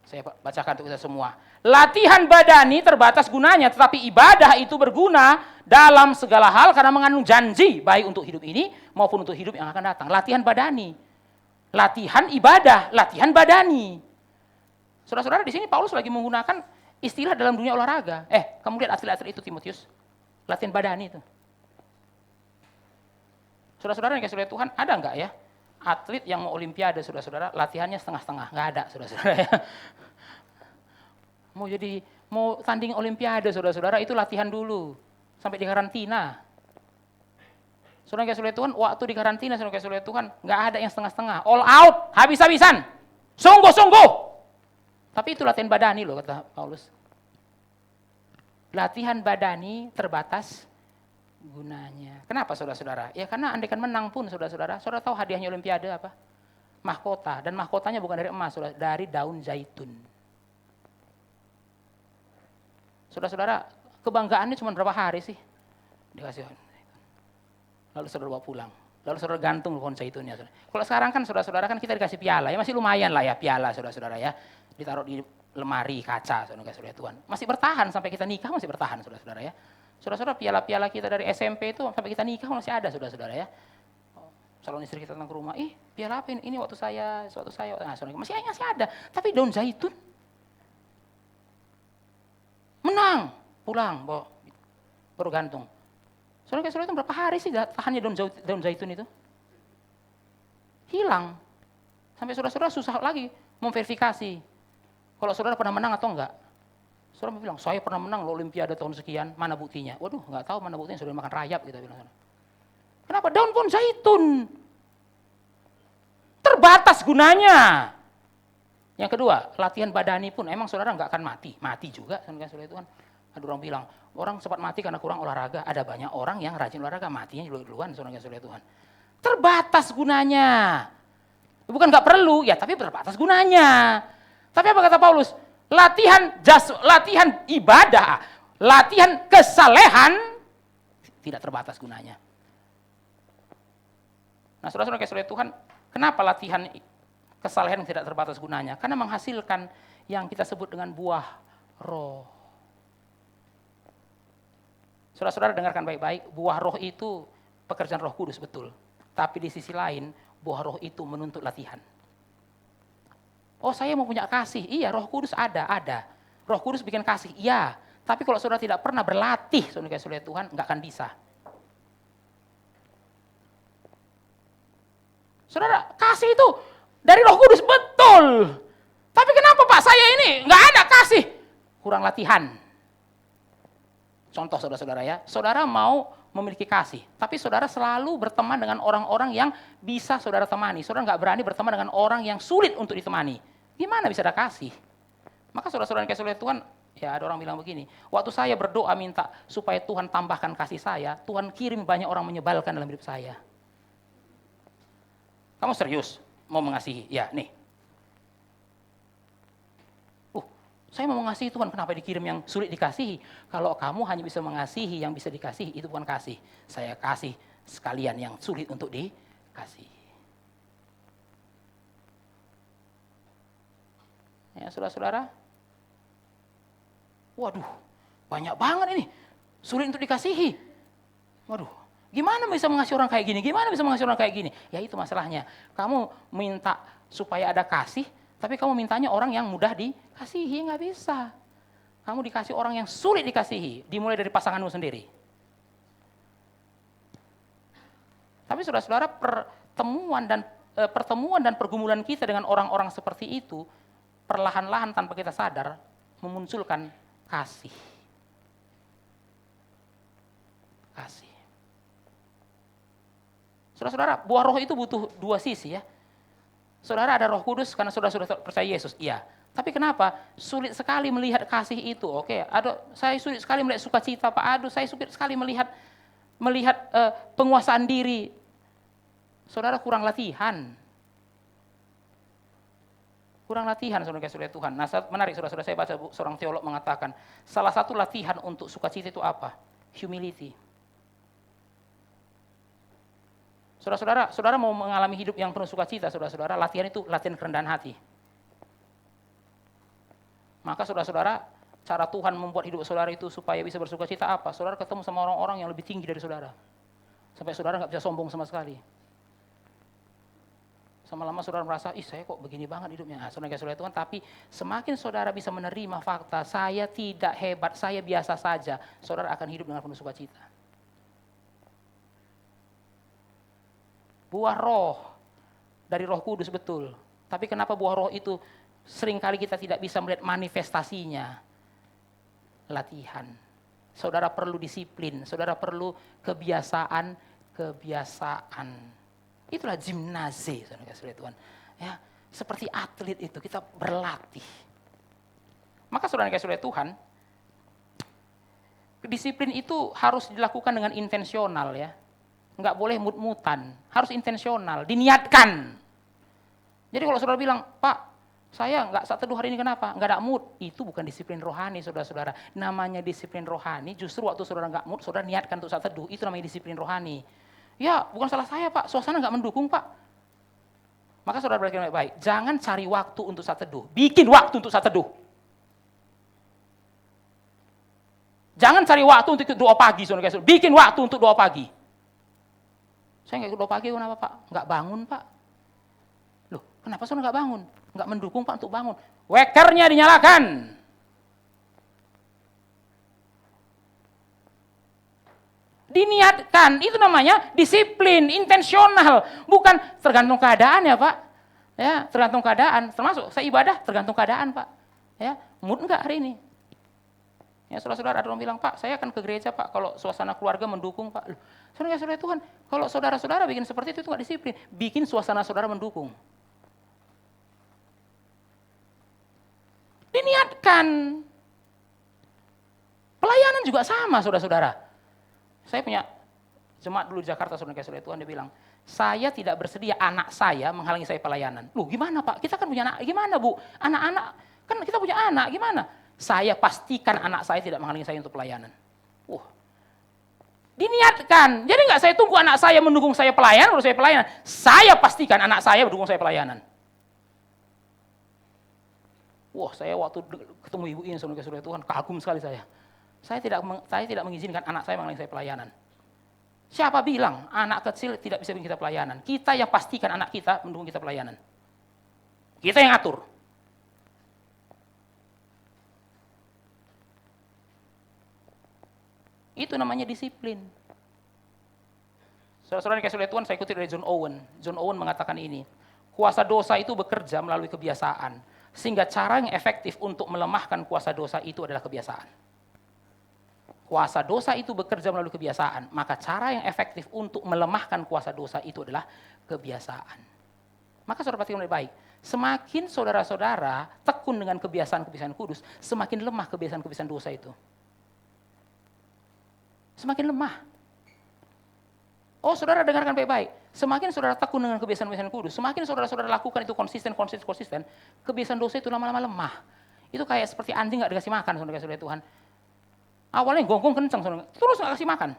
Saya bacakan untuk kita semua. Latihan badani terbatas gunanya, tetapi ibadah itu berguna dalam segala hal karena mengandung janji, baik untuk hidup ini maupun untuk hidup yang akan datang. Latihan badani. Latihan ibadah, latihan badani. Saudara-saudara, di sini Paulus lagi menggunakan istilah dalam dunia olahraga. Kamu lihat atlet-atlet itu Timotius, latihan badani itu. Saudara-saudara yang kasih oleh Tuhan, ada enggak ya atlet yang mau olimpiade, saudara-saudara, latihannya setengah-setengah? Enggak ada, saudara-saudara ya. Mau tanding olimpiade, saudara-saudara, itu latihan dulu sampai di karantina. Saudara kasih oleh Tuhan, waktu di karantina, saudara kasih oleh Tuhan, nggak ada yang setengah-setengah, all out, habis-habisan, sungguh-sungguh. Tapi itu latihan badani loh, kata Paulus. Latihan badani terbatas gunanya. Kenapa saudara-saudara? Ya karena andaikan menang pun saudara-saudara, saudara tahu hadiahnya olimpiade apa? Mahkota, dan mahkotanya bukan dari emas, saudara, dari daun zaitun. Saudara-saudara, kebanggaannya cuma berapa hari sih? Dikasih. Lalu saudara bawa pulang. Lalu saudara gantung pohon zaitunnya. Kalau sekarang kan saudara-saudara kan kita dikasih piala, ya masih lumayan lah ya piala saudara-saudara ya. Ditaruh di lemari kaca, saudara Tuhan. Masih bertahan sampai kita nikah, masih bertahan saudara-saudara ya. Saudara-saudara, piala-piala kita dari SMP itu sampai kita nikah masih ada saudara-saudara ya. Calon istri kita datang ke rumah, piala apa ini? Ini waktu saya. Nah, saudara, masih ada. Tapi daun zaitun. Menang, pulang, baru gantung. Saudara itu berapa hari sih tahannya daun zaitun itu? Hilang. Sampai saudara-saudara susah lagi memverifikasi. Kalau saudara pernah menang atau enggak. Saudara bilang, saya pernah menang loh olimpiade tahun sekian, mana buktinya? Waduh, enggak tahu mana buktinya, saudara makan rayap kita bilang. Kenapa? Daun pohon zaitun. Terbatas gunanya. Yang kedua, latihan badani pun emang saudara nggak akan mati. Mati juga, saudara Tuhan. Ada orang bilang, orang sempat mati karena kurang olahraga. Ada banyak orang yang rajin olahraga, matinya duluan, saudara Tuhan. Terbatas gunanya. Bukan nggak perlu, ya tapi terbatas gunanya. Tapi apa kata Paulus? Latihan ibadah, latihan kesalehan, tidak terbatas gunanya. Nah saudara-saudara Tuhan, kenapa latihan kesalehan yang tidak terbatas gunanya? Karena menghasilkan yang kita sebut dengan buah roh. Saudara-saudara dengarkan baik-baik, buah roh itu pekerjaan Roh Kudus betul. Tapi di sisi lain, buah roh itu menuntut latihan. Oh saya mau punya kasih, iya Roh Kudus ada. Roh Kudus bikin kasih, iya. Tapi kalau saudara tidak pernah berlatih, saudara Tuhan, nggak akan bisa. Saudara, kasih itu dari Roh Kudus betul. Tapi kenapa Pak saya ini nggak ada kasih? Kurang latihan. Contoh saudara-saudara ya, saudara mau memiliki kasih, tapi saudara selalu berteman dengan orang-orang yang bisa saudara temani. Saudara nggak berani berteman dengan orang yang sulit untuk ditemani. Gimana bisa ada kasih? Maka saudara-saudara yang kasih oleh Tuhan, ya ada orang bilang begini, waktu saya berdoa minta supaya Tuhan tambahkan kasih saya, Tuhan kirim banyak orang menyebalkan dalam hidup saya. Kamu serius mau mengasihi? Ya nih. Saya mau mengasihi Tuhan, kenapa dikirim yang sulit dikasihi? Kalau kamu hanya bisa mengasihi yang bisa dikasihi, itu bukan kasih. Saya kasih sekalian yang sulit untuk dikasihi. Ya saudara-saudara. Waduh, banyak banget ini. Sulit untuk dikasihi. Waduh, gimana bisa mengasihi orang kayak gini? Gimana bisa mengasihi orang kayak gini? Ya itu masalahnya. Kamu minta supaya ada kasih, tapi kamu mintanya orang yang mudah dikasihi, nggak bisa. Kamu dikasih orang yang sulit dikasihi, dimulai dari pasanganmu sendiri. Tapi saudara-saudara, pertemuan dan pergumulan kita dengan orang-orang seperti itu, perlahan-lahan tanpa kita sadar, memunculkan kasih. Kasih. Saudara-saudara, buah roh itu butuh dua sisi ya. Saudara ada Roh Kudus karena saudara sudah percaya Yesus, iya. Tapi kenapa? Sulit sekali melihat kasih itu. Oke, saya sulit sekali melihat sukacita, Pak. Saya sulit sekali melihat penguasaan diri. Saudara kurang latihan. Kurang latihan, saudara Tuhan. Nah, menarik saudara-saudara, saya baca seorang teolog mengatakan, salah satu latihan untuk sukacita itu apa? Humility. Saudara mau mengalami hidup yang penuh sukacita, saudara-saudara, latihan itu latihan kerendahan hati. Maka saudara-saudara, cara Tuhan membuat hidup saudara itu supaya bisa bersukacita apa? Saudara ketemu sama orang-orang yang lebih tinggi dari saudara. Sampai saudara nggak bisa sombong sama sekali. Sama lama saudara merasa, saya kok begini banget hidupnya. Nah, saudara Tuhan, tapi semakin saudara bisa menerima fakta, saya tidak hebat, saya biasa saja, saudara akan hidup dengan penuh sukacita. Buah roh dari Roh Kudus betul. Tapi kenapa buah roh itu seringkali kita tidak bisa melihat manifestasinya? Latihan. Saudara perlu disiplin, saudara perlu kebiasaan. Itulah gimnase, saudara Tuhan. Ya, seperti atlet itu kita berlatih. Maka saudara Tuhan, disiplin itu harus dilakukan dengan intensional ya. Enggak boleh mut-mutan, harus intensional, diniatkan. Jadi kalau saudara bilang, Pak, saya enggak saat teduh hari ini kenapa? Enggak ada mood. Itu bukan disiplin rohani, saudara-saudara. Namanya disiplin rohani, justru waktu saudara enggak mood, saudara niatkan untuk saat teduh, itu namanya disiplin rohani. Ya, bukan salah saya, Pak, suasana enggak mendukung, Pak. Maka saudara berpikir baik-baik, jangan cari waktu untuk saat teduh, bikin waktu untuk saat teduh. Jangan cari waktu untuk doa pagi, saudara, bikin waktu untuk doa pagi. Saya nggak ikut doa pagi, kenapa Pak? Nggak bangun Pak. Loh, kenapa saudara nggak bangun? Nggak mendukung Pak untuk bangun. Wekernya dinyalakan. Diniatkan, itu namanya disiplin, intensional. Bukan tergantung keadaan ya Pak. Ya, tergantung keadaan. Termasuk saya ibadah tergantung keadaan Pak. Ya, mood nggak hari ini? Ya, saudara-saudara ada orang bilang, Pak, saya akan ke gereja Pak kalau suasana keluarga mendukung Pak. Loh, saudara Tuhan, kalau saudara-saudara bikin seperti itu nggak disiplin, bikin suasana saudara mendukung. diniatkan. Pelayanan juga sama, saudara-saudara. Saya punya jemaat dulu di Jakarta, saudara kasih Tuhan, dia bilang, saya tidak bersedia anak saya menghalangi saya pelayanan. Loh gimana Pak? Kita kan punya anak, gimana Bu? Anak-anak, kan kita punya anak, gimana? Saya pastikan anak saya tidak menghalangi saya untuk pelayanan. Diniatkan. Jadi nggak saya tunggu anak saya mendukung saya pelayanan, baru saya pelayanan. Saya pastikan anak saya mendukung saya pelayanan. Saya waktu ketemu ibu ini, saudara Tuhan, kagum sekali saya. Saya tidak mengizinkan anak saya menghalangi saya pelayanan. Siapa bilang anak kecil tidak bisa bikin kita pelayanan? Kita yang pastikan anak kita mendukung kita pelayanan. Kita yang atur. Itu namanya disiplin. Saudara-saudara yang kasih oleh Tuhan, saya ikuti dari John Owen. John Owen mengatakan ini, kuasa dosa itu bekerja melalui kebiasaan, sehingga cara yang efektif untuk melemahkan kuasa dosa itu adalah kebiasaan. Kuasa dosa itu bekerja melalui kebiasaan, maka cara yang efektif untuk melemahkan kuasa dosa itu adalah kebiasaan. Maka saudara perhatikan baik, semakin saudara-saudara tekun dengan kebiasaan-kebiasaan kudus, semakin lemah kebiasaan-kebiasaan dosa itu. Semakin lemah. Saudara dengarkan baik-baik. Semakin saudara tekun dengan kebiasaan-kebiasaan kudus, semakin saudara-saudara lakukan itu konsisten, kebiasaan dosa itu lama-lama lemah. Itu kayak seperti anjing nggak dikasih makan, saudara Tuhan. Awalnya gonggong kencang, saudara. Terus nggak kasih makan.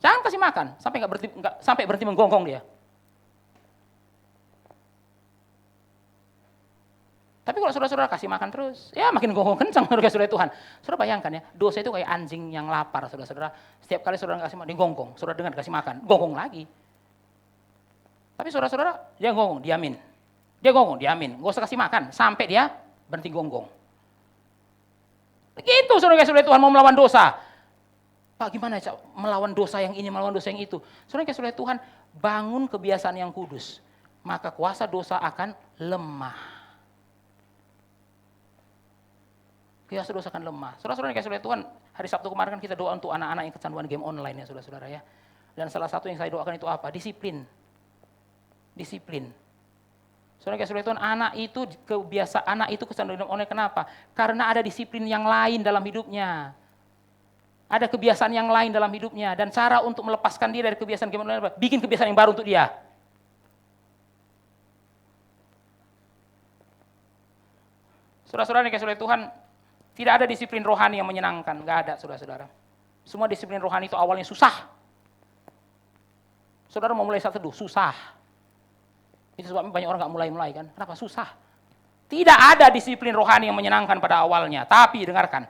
Jangan kasih makan sampai berhenti menggonggong dia. Tapi kalau saudara-saudara kasih makan terus, ya makin gonggong kencang, saudara Tuhan. Saudara bayangkan ya, dosa itu kayak anjing yang lapar, saudara-saudara. Setiap kali saudara nggak kasih makan, dia gonggong. Saudara dengar kasih makan, gonggong lagi. Tapi saudara-saudara, dia gonggong, diamin. Dia gonggong, diamin. Nggak usah kasih makan, sampai dia berhenti gonggong. Begitu saudara Tuhan mau melawan dosa. Pak gimana ya melawan dosa yang ini, melawan dosa yang itu. Saudara Tuhan, bangun kebiasaan yang kudus. Maka kuasa dosa akan lemah. Kuasa dosa akan lemah. Saudara-saudara yang Tuhan, hari Sabtu kemarin kan kita doa untuk anak-anak yang kecanduan game online ya saudara-saudara ya. Dan salah satu yang saya doakan itu apa? Disiplin. Disiplin. Saudara Tuhan, anak itu kecanduan game online, kenapa? Karena ada disiplin yang lain dalam hidupnya. Ada kebiasaan yang lain dalam hidupnya. Dan cara untuk melepaskan dia dari kebiasaan game online apa? Bikin kebiasaan yang baru untuk dia. Saudara-saudara yang Tuhan, tidak ada disiplin rohani yang menyenangkan. Nggak ada, saudara-saudara. Semua disiplin rohani itu awalnya susah. Saudara mau mulai saat teduh, susah. Itu sebabnya banyak orang nggak mulai-mulai kan. Kenapa? Susah. Tidak ada disiplin rohani yang menyenangkan pada awalnya. Tapi dengarkan,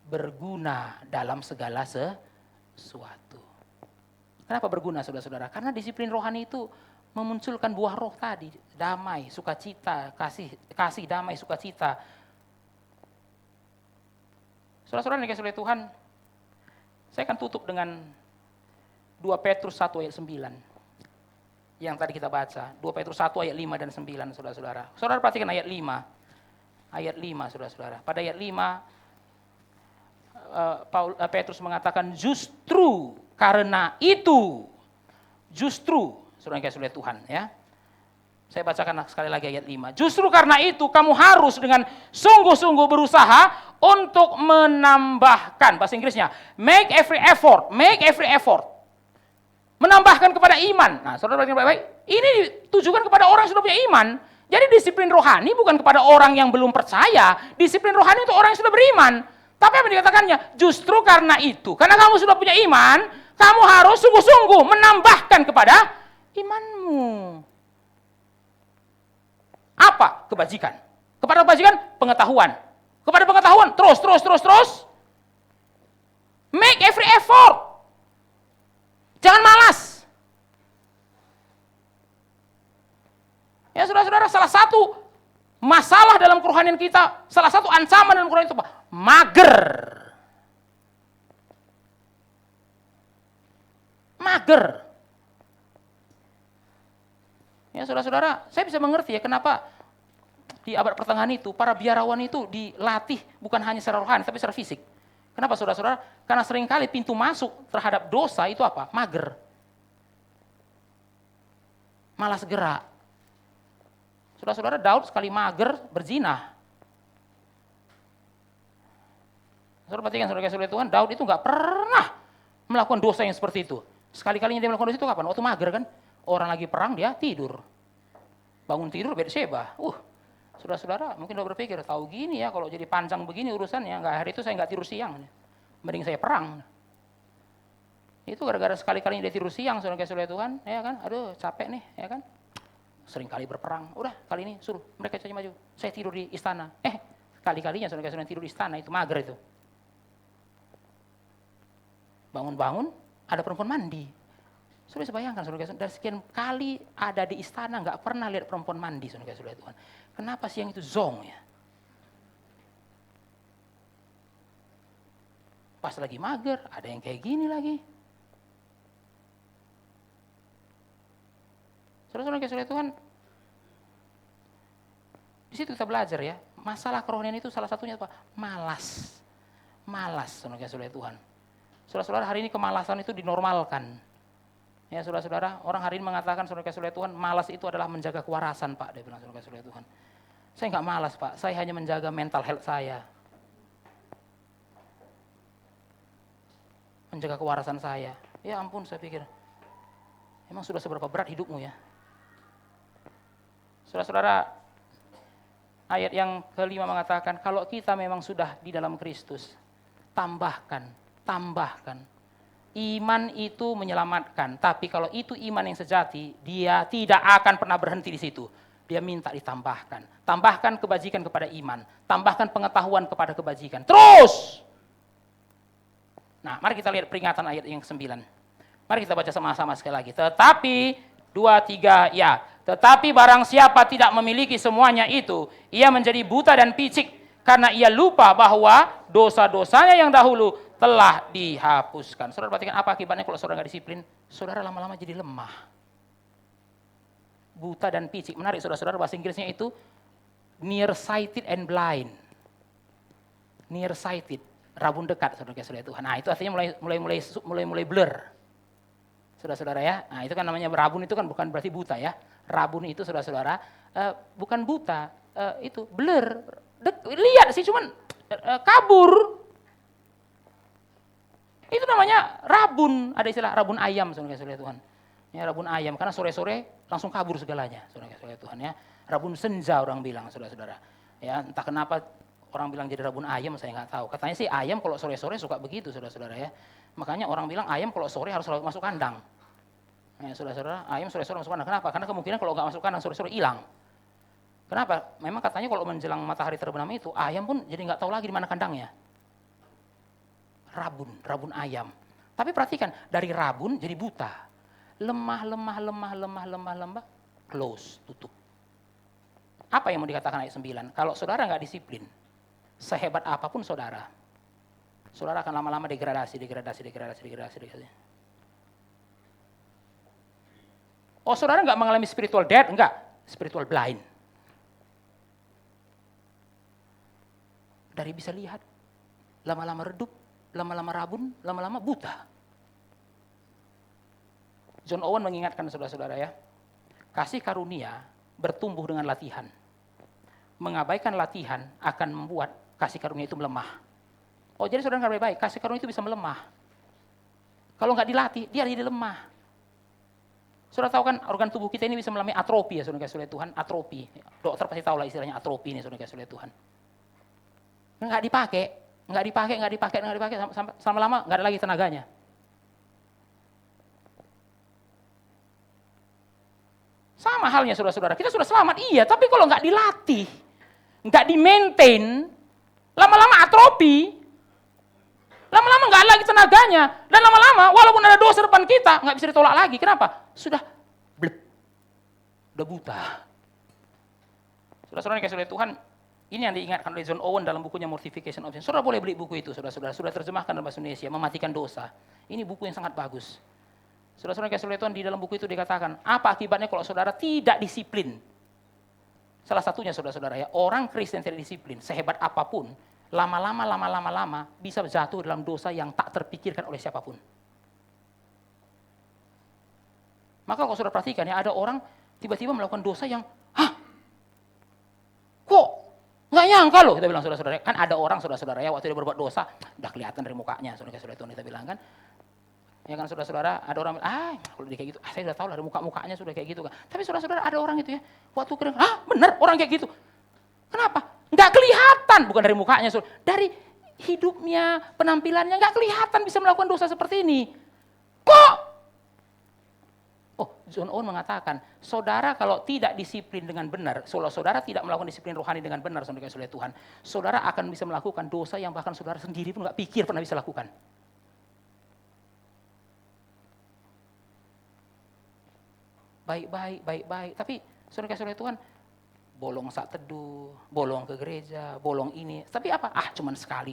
berguna dalam segala sesuatu. Kenapa berguna saudara-saudara? Karena disiplin rohani itu memunculkan buah roh tadi. Damai, sukacita, kasih damai, sukacita. Saudara-saudara yang dikasihi oleh Tuhan, saya akan tutup dengan 2 Petrus 1 ayat 9. Yang tadi kita baca, 2 Petrus 1 ayat 5 dan 9, saudara-saudara. Saudara perhatikan ayat 5. Ayat 5, saudara-saudara. Pada ayat 5, Petrus mengatakan, justru karena itu, saudara yang dikasihi oleh Tuhan ya. Saya bacakan sekali lagi ayat 5. Justru karena itu kamu harus dengan sungguh-sungguh berusaha untuk menambahkan, bahasa Inggrisnya, make every effort. Menambahkan kepada iman. Nah, saudara baik-baik, ini ditujukan kepada orang yang sudah punya iman. Jadi disiplin rohani bukan kepada orang yang belum percaya. Disiplin rohani untuk orang yang sudah beriman. Tapi apa dikatakannya? Justru karena itu, karena kamu sudah punya iman, kamu harus sungguh-sungguh menambahkan kepada imanmu. Apa? Kebajikan. Kepada kebajikan, pengetahuan. Kepada pengetahuan, terus. Make every effort. Jangan malas. Ya saudara-saudara, salah satu masalah dalam kerohanian kita, salah satu ancaman dalam kerohanian itu apa? Mager. Ya saudara-saudara, saya bisa mengerti ya kenapa di abad pertengahan itu para biarawan itu dilatih bukan hanya secara rohani tapi secara fisik. Kenapa saudara-saudara? Karena seringkali pintu masuk terhadap dosa itu apa? Mager. Malas gerak. Saudara-saudara, Daud sekali mager berzina. Saudara perhatikan, saudara Tuhan, Daud itu nggak pernah melakukan dosa yang seperti itu. Sekali-kalinya dia melakukan dosa itu kapan? Waktu mager kan? Orang lagi perang, dia tidur. Bangun tidur, Batsheba. Saudara-saudara mungkin udah berpikir, tahu gini ya, kalau jadi panjang begini urusannya, nggak hari itu saya nggak tidur siang. Mending saya perang. Itu gara-gara sekali-kalinya dia tidur siang, saudara Tuhan, ya kan? Aduh, capek nih, ya kan? Sering kali berperang. Udah, kali ini suruh mereka saja maju. Saya tidur di istana. Kali-kalinya saudara-saudara tidur di istana, itu mager itu. Bangun-bangun, ada perempuan mandi. Sudah bayangkan, saudara-saudara, dari sekian kali ada di istana, nggak pernah lihat perempuan mandi, saudara-saudara Tuhan. Kenapa siang itu zong ya? Pas lagi mager, ada yang kayak gini lagi. Saudara-saudara Tuhan, di situ kita belajar ya, masalah kerohanian itu salah satunya apa? Malas, saudara-saudara Tuhan. Saudara-saudara, hari ini kemalasan itu dinormalkan. Ya, saudara-saudara, orang hari ini mengatakan, saudara-saudara Tuhan, malas itu adalah menjaga kewarasan, Pak. Dia bilang, saudara-saudara Tuhan. Saya nggak malas, Pak. Saya hanya menjaga mental health saya. Menjaga kewarasan saya. Ya ampun, saya pikir. Emang sudah seberapa berat hidupmu ya? Saudara-saudara, ayat yang kelima mengatakan, kalau kita memang sudah di dalam Kristus, tambahkan. Iman itu menyelamatkan, tapi kalau itu iman yang sejati, dia tidak akan pernah berhenti di situ. Dia minta ditambahkan. Tambahkan kebajikan kepada iman, tambahkan pengetahuan kepada kebajikan. Terus! Nah, mari kita lihat peringatan ayat yang ke-9. Mari kita baca sama-sama sekali lagi. Tetapi, 2, 3, ya. Tetapi barang siapa tidak memiliki semuanya itu, ia menjadi buta dan picik, karena ia lupa bahwa dosa-dosanya yang dahulu telah dihapuskan. Saudara perhatikan apa akibatnya kalau saudara nggak disiplin? Saudara lama-lama jadi lemah. Buta dan picik. Menarik saudara-saudara, bahasa Inggrisnya itu nearsighted and blind. Nearsighted, rabun dekat, saudara-saudara Tuhan. Nah, itu artinya mulai blur. Saudara-saudara ya. Nah, itu kan namanya rabun, itu kan bukan berarti buta ya. Rabun itu saudara-saudara bukan buta, itu blur. Lihat sih cuman kabur. Itu namanya rabun, ada istilah rabun ayam, saudara-saudara Tuhan. Ya, rabun ayam, karena sore-sore langsung kabur segalanya, saudara-saudara Tuhan ya. Rabun senja orang bilang, saudara-saudara. Ya, entah kenapa orang bilang jadi rabun ayam, saya nggak tahu. Katanya sih ayam kalau sore-sore suka begitu, saudara-saudara ya. Makanya orang bilang ayam kalau sore harus selalu masuk kandang. Ya, saudara-saudara, ayam sore-sore masuk kandang. Kenapa? Karena kemungkinan kalau nggak masuk kandang sore-sore hilang. Kenapa? Memang katanya kalau menjelang matahari terbenam itu, ayam pun jadi nggak tahu lagi di mana kandangnya. Rabun ayam. Tapi perhatikan, dari rabun jadi buta. Lemah, close, tutup. Apa yang mau dikatakan ayat 9? Kalau saudara nggak disiplin, sehebat apapun saudara akan lama-lama degradasi. Oh, saudara nggak mengalami spiritual death? Enggak, spiritual blind. Dari bisa lihat, lama-lama redup, lama-lama rabun, lama-lama buta. John Owen mengingatkan saudara-saudara ya, kasih karunia bertumbuh dengan latihan. Mengabaikan latihan akan membuat kasih karunia itu melemah. Oh, jadi saudara nggak baik, kasih karunia itu bisa melemah. Kalau nggak dilatih, dia jadi lemah. Saudara tahu kan organ tubuh kita ini bisa mengalami atrofi ya, saudara Tuhan, atrofi. Dokter pasti tahu lah istilahnya atrofi ini, saudara Tuhan. Nggak dipakai, sama lama nggak ada lagi tenaganya. Sama halnya saudara-saudara, kita sudah selamat, iya, tapi kalau nggak dilatih, nggak di-maintain, lama-lama atrofi, lama-lama nggak ada lagi tenaganya, dan lama-lama walaupun ada dosa depan kita, nggak bisa ditolak lagi. Kenapa? Sudah buta. Saudara-saudara yang kasih oleh Tuhan, ini yang diingatkan oleh John Owen dalam bukunya Mortification of Sin. Saudara boleh beli buku itu, saudara-saudara. Sudah terjemahkan dalam bahasa Indonesia, Mematikan Dosa. Ini buku yang sangat bagus. Saudara-saudara kasih oleh Tuhan, di dalam buku itu dikatakan, apa akibatnya kalau saudara tidak disiplin? Salah satunya saudara-saudara ya, orang Kristen tidak disiplin, sehebat apapun, lama-lama bisa jatuh dalam dosa yang tak terpikirkan oleh siapapun. Maka kalau saudara perhatikan ya, ada orang tiba-tiba melakukan dosa yang, kok nggak nyangka loh, kita bilang saudara-saudara. Kan ada orang saudara-saudara ya waktu dia berbuat dosa, udah kelihatan dari mukanya, saudara-saudara Tuhan kita bilang kan. Ya kan saudara-saudara, ada orang bilang, kalau dia kayak gitu, saya sudah tahu lah dari muka-mukanya sudah kayak gitu kan. Tapi saudara-saudara ada orang itu ya, waktu kira, benar orang kayak gitu. Kenapa? Nggak kelihatan, bukan dari mukanya, saudara. Dari hidupnya, penampilannya nggak kelihatan bisa melakukan dosa seperti ini. Kok? Oh, John Owen mengatakan, saudara kalau tidak disiplin dengan benar, kalau saudara tidak melakukan disiplin rohani dengan benar, saudara Tuhan, saudara akan bisa melakukan dosa yang bahkan saudara sendiri pun nggak pikir pernah bisa lakukan. Baik. Tapi saudara Tuhan, bolong saat teduh, bolong ke gereja, bolong ini. Tapi apa? Cuman sekali.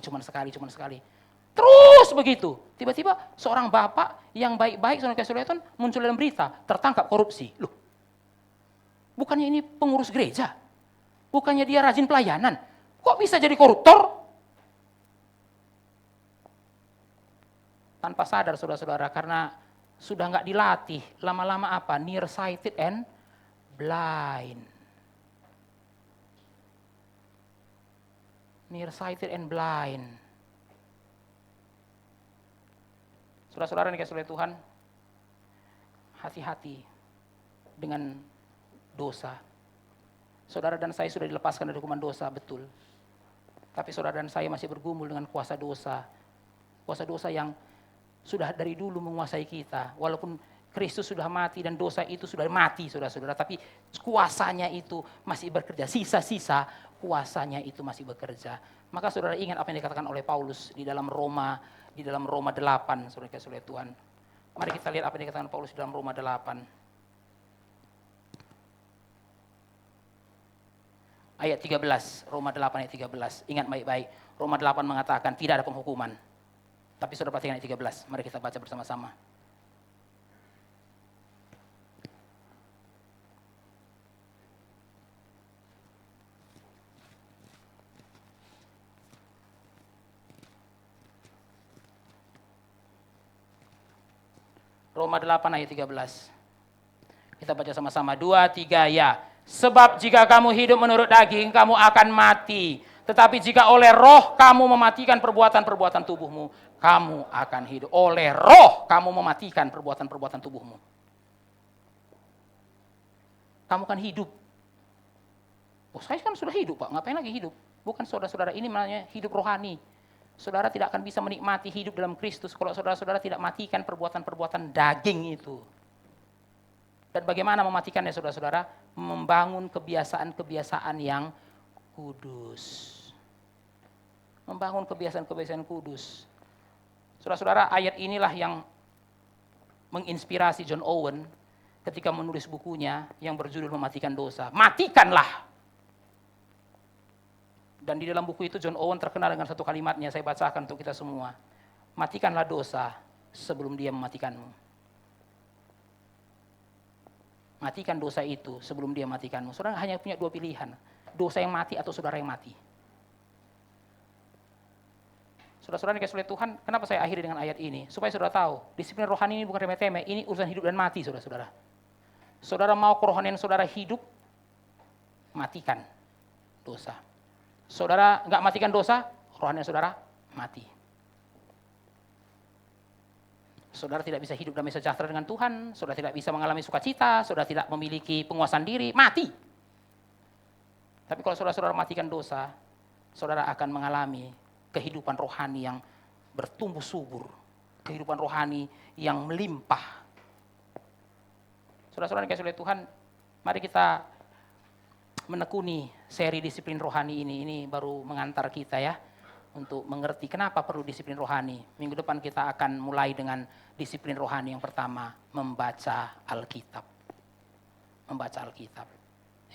Terus begitu. Tiba-tiba seorang bapak yang baik-baik, saudara Tuhan, muncul dalam berita, tertangkap korupsi. Loh, bukannya ini pengurus gereja? Bukannya dia rajin pelayanan? Kok bisa jadi koruptor? Tanpa sadar saudara-saudara, karena sudah nggak dilatih, lama-lama apa? Nearsighted and blind. Nearsighted and blind. Saudara-saudara nih saudara Tuhan, hati-hati dengan dosa. Saudara dan saya sudah dilepaskan dari hukuman dosa, betul. Tapi saudara dan saya masih bergumul dengan kuasa dosa. Kuasa dosa yang sudah dari dulu menguasai kita. Walaupun Kristus sudah mati dan dosa itu sudah mati, saudara-saudara. Tapi kuasanya itu masih bekerja. Sisa-sisa kuasanya itu masih bekerja. Maka saudara ingat apa yang dikatakan oleh Paulus di dalam Roma 8, saudara Tuhan. Mari kita lihat apa yang dikatakan Paulus di dalam Roma 8. Ayat 13, Roma 8 ayat 13. Ingat baik-baik, Roma 8 mengatakan tidak ada penghukuman. Tapi saudara perhatikan ayat 13, mari kita baca bersama-sama. Roma 8 ayat 13. Kita baca sama-sama, 2, 3, ya. Sebab jika kamu hidup menurut daging, kamu akan mati. Tetapi jika oleh roh kamu mematikan perbuatan-perbuatan tubuhmu, kamu akan hidup. Oleh roh kamu mematikan perbuatan-perbuatan tubuhmu. Kamu kan hidup. Oh, saya kan sudah hidup, Pak. Ngapain lagi hidup? Bukan saudara-saudara, ini namanya hidup rohani. Saudara tidak akan bisa menikmati hidup dalam Kristus kalau saudara-saudara tidak matikan perbuatan-perbuatan daging itu. Dan bagaimana mematikannya saudara-saudara? Membangun kebiasaan-kebiasaan yang kudus. Membangun kebiasaan-kebiasaan kudus. Saudara-saudara, ayat inilah yang menginspirasi John Owen ketika menulis bukunya yang berjudul Mematikan Dosa. Matikanlah! Dan di dalam buku itu John Owen terkenal dengan satu kalimatnya, saya bacakan untuk kita semua. Matikanlah dosa sebelum dia mematikanmu. Matikan dosa itu sebelum dia matikanmu. Saudara hanya punya dua pilihan. Dosa yang mati atau saudara yang mati. Saudara-saudara dikasih oleh Tuhan, kenapa saya akhiri dengan ayat ini? Supaya saudara tahu, disiplin rohani ini bukan remeh-temeh, ini urusan hidup dan mati, saudara-saudara. Saudara mau kerohanian saudara hidup, matikan dosa. Saudara nggak matikan dosa, rohanian saudara mati. Saudara tidak bisa hidup damai sejahtera dengan Tuhan, saudara tidak bisa mengalami sukacita, saudara tidak memiliki penguasaan diri, mati. Tapi kalau saudara-saudara matikan dosa, saudara akan mengalami kehidupan rohani yang bertumbuh subur, kehidupan rohani yang melimpah. Saudara-saudara dikasih oleh Tuhan, mari kita menekuni seri disiplin rohani ini. Ini baru mengantar kita ya untuk mengerti kenapa perlu disiplin rohani. Minggu depan kita akan mulai dengan disiplin rohani yang pertama, membaca Alkitab. Membaca Alkitab.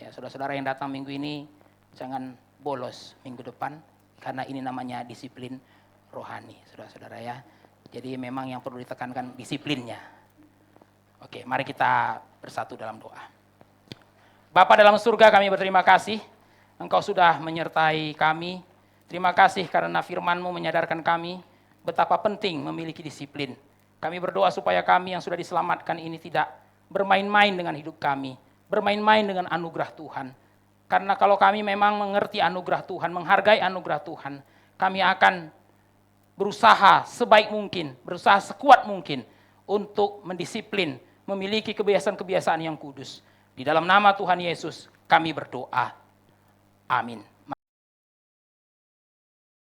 Ya, saudara-saudara yang datang minggu ini jangan bolos minggu depan karena ini namanya disiplin rohani, saudara-saudara ya. Jadi memang yang perlu ditekankan disiplinnya. Oke, mari kita bersatu dalam doa. Bapa dalam surga, kami berterima kasih Engkau sudah menyertai kami. Terima kasih karena firman-Mu menyadarkan kami betapa penting memiliki disiplin. Kami berdoa supaya kami yang sudah diselamatkan ini tidak bermain-main dengan hidup kami, bermain-main dengan anugerah Tuhan. Karena kalau kami memang mengerti anugerah Tuhan, menghargai anugerah Tuhan, kami akan berusaha sebaik mungkin, berusaha sekuat mungkin untuk mendisiplin, memiliki kebiasaan-kebiasaan yang kudus. Di dalam nama Tuhan Yesus kami berdoa. Amin.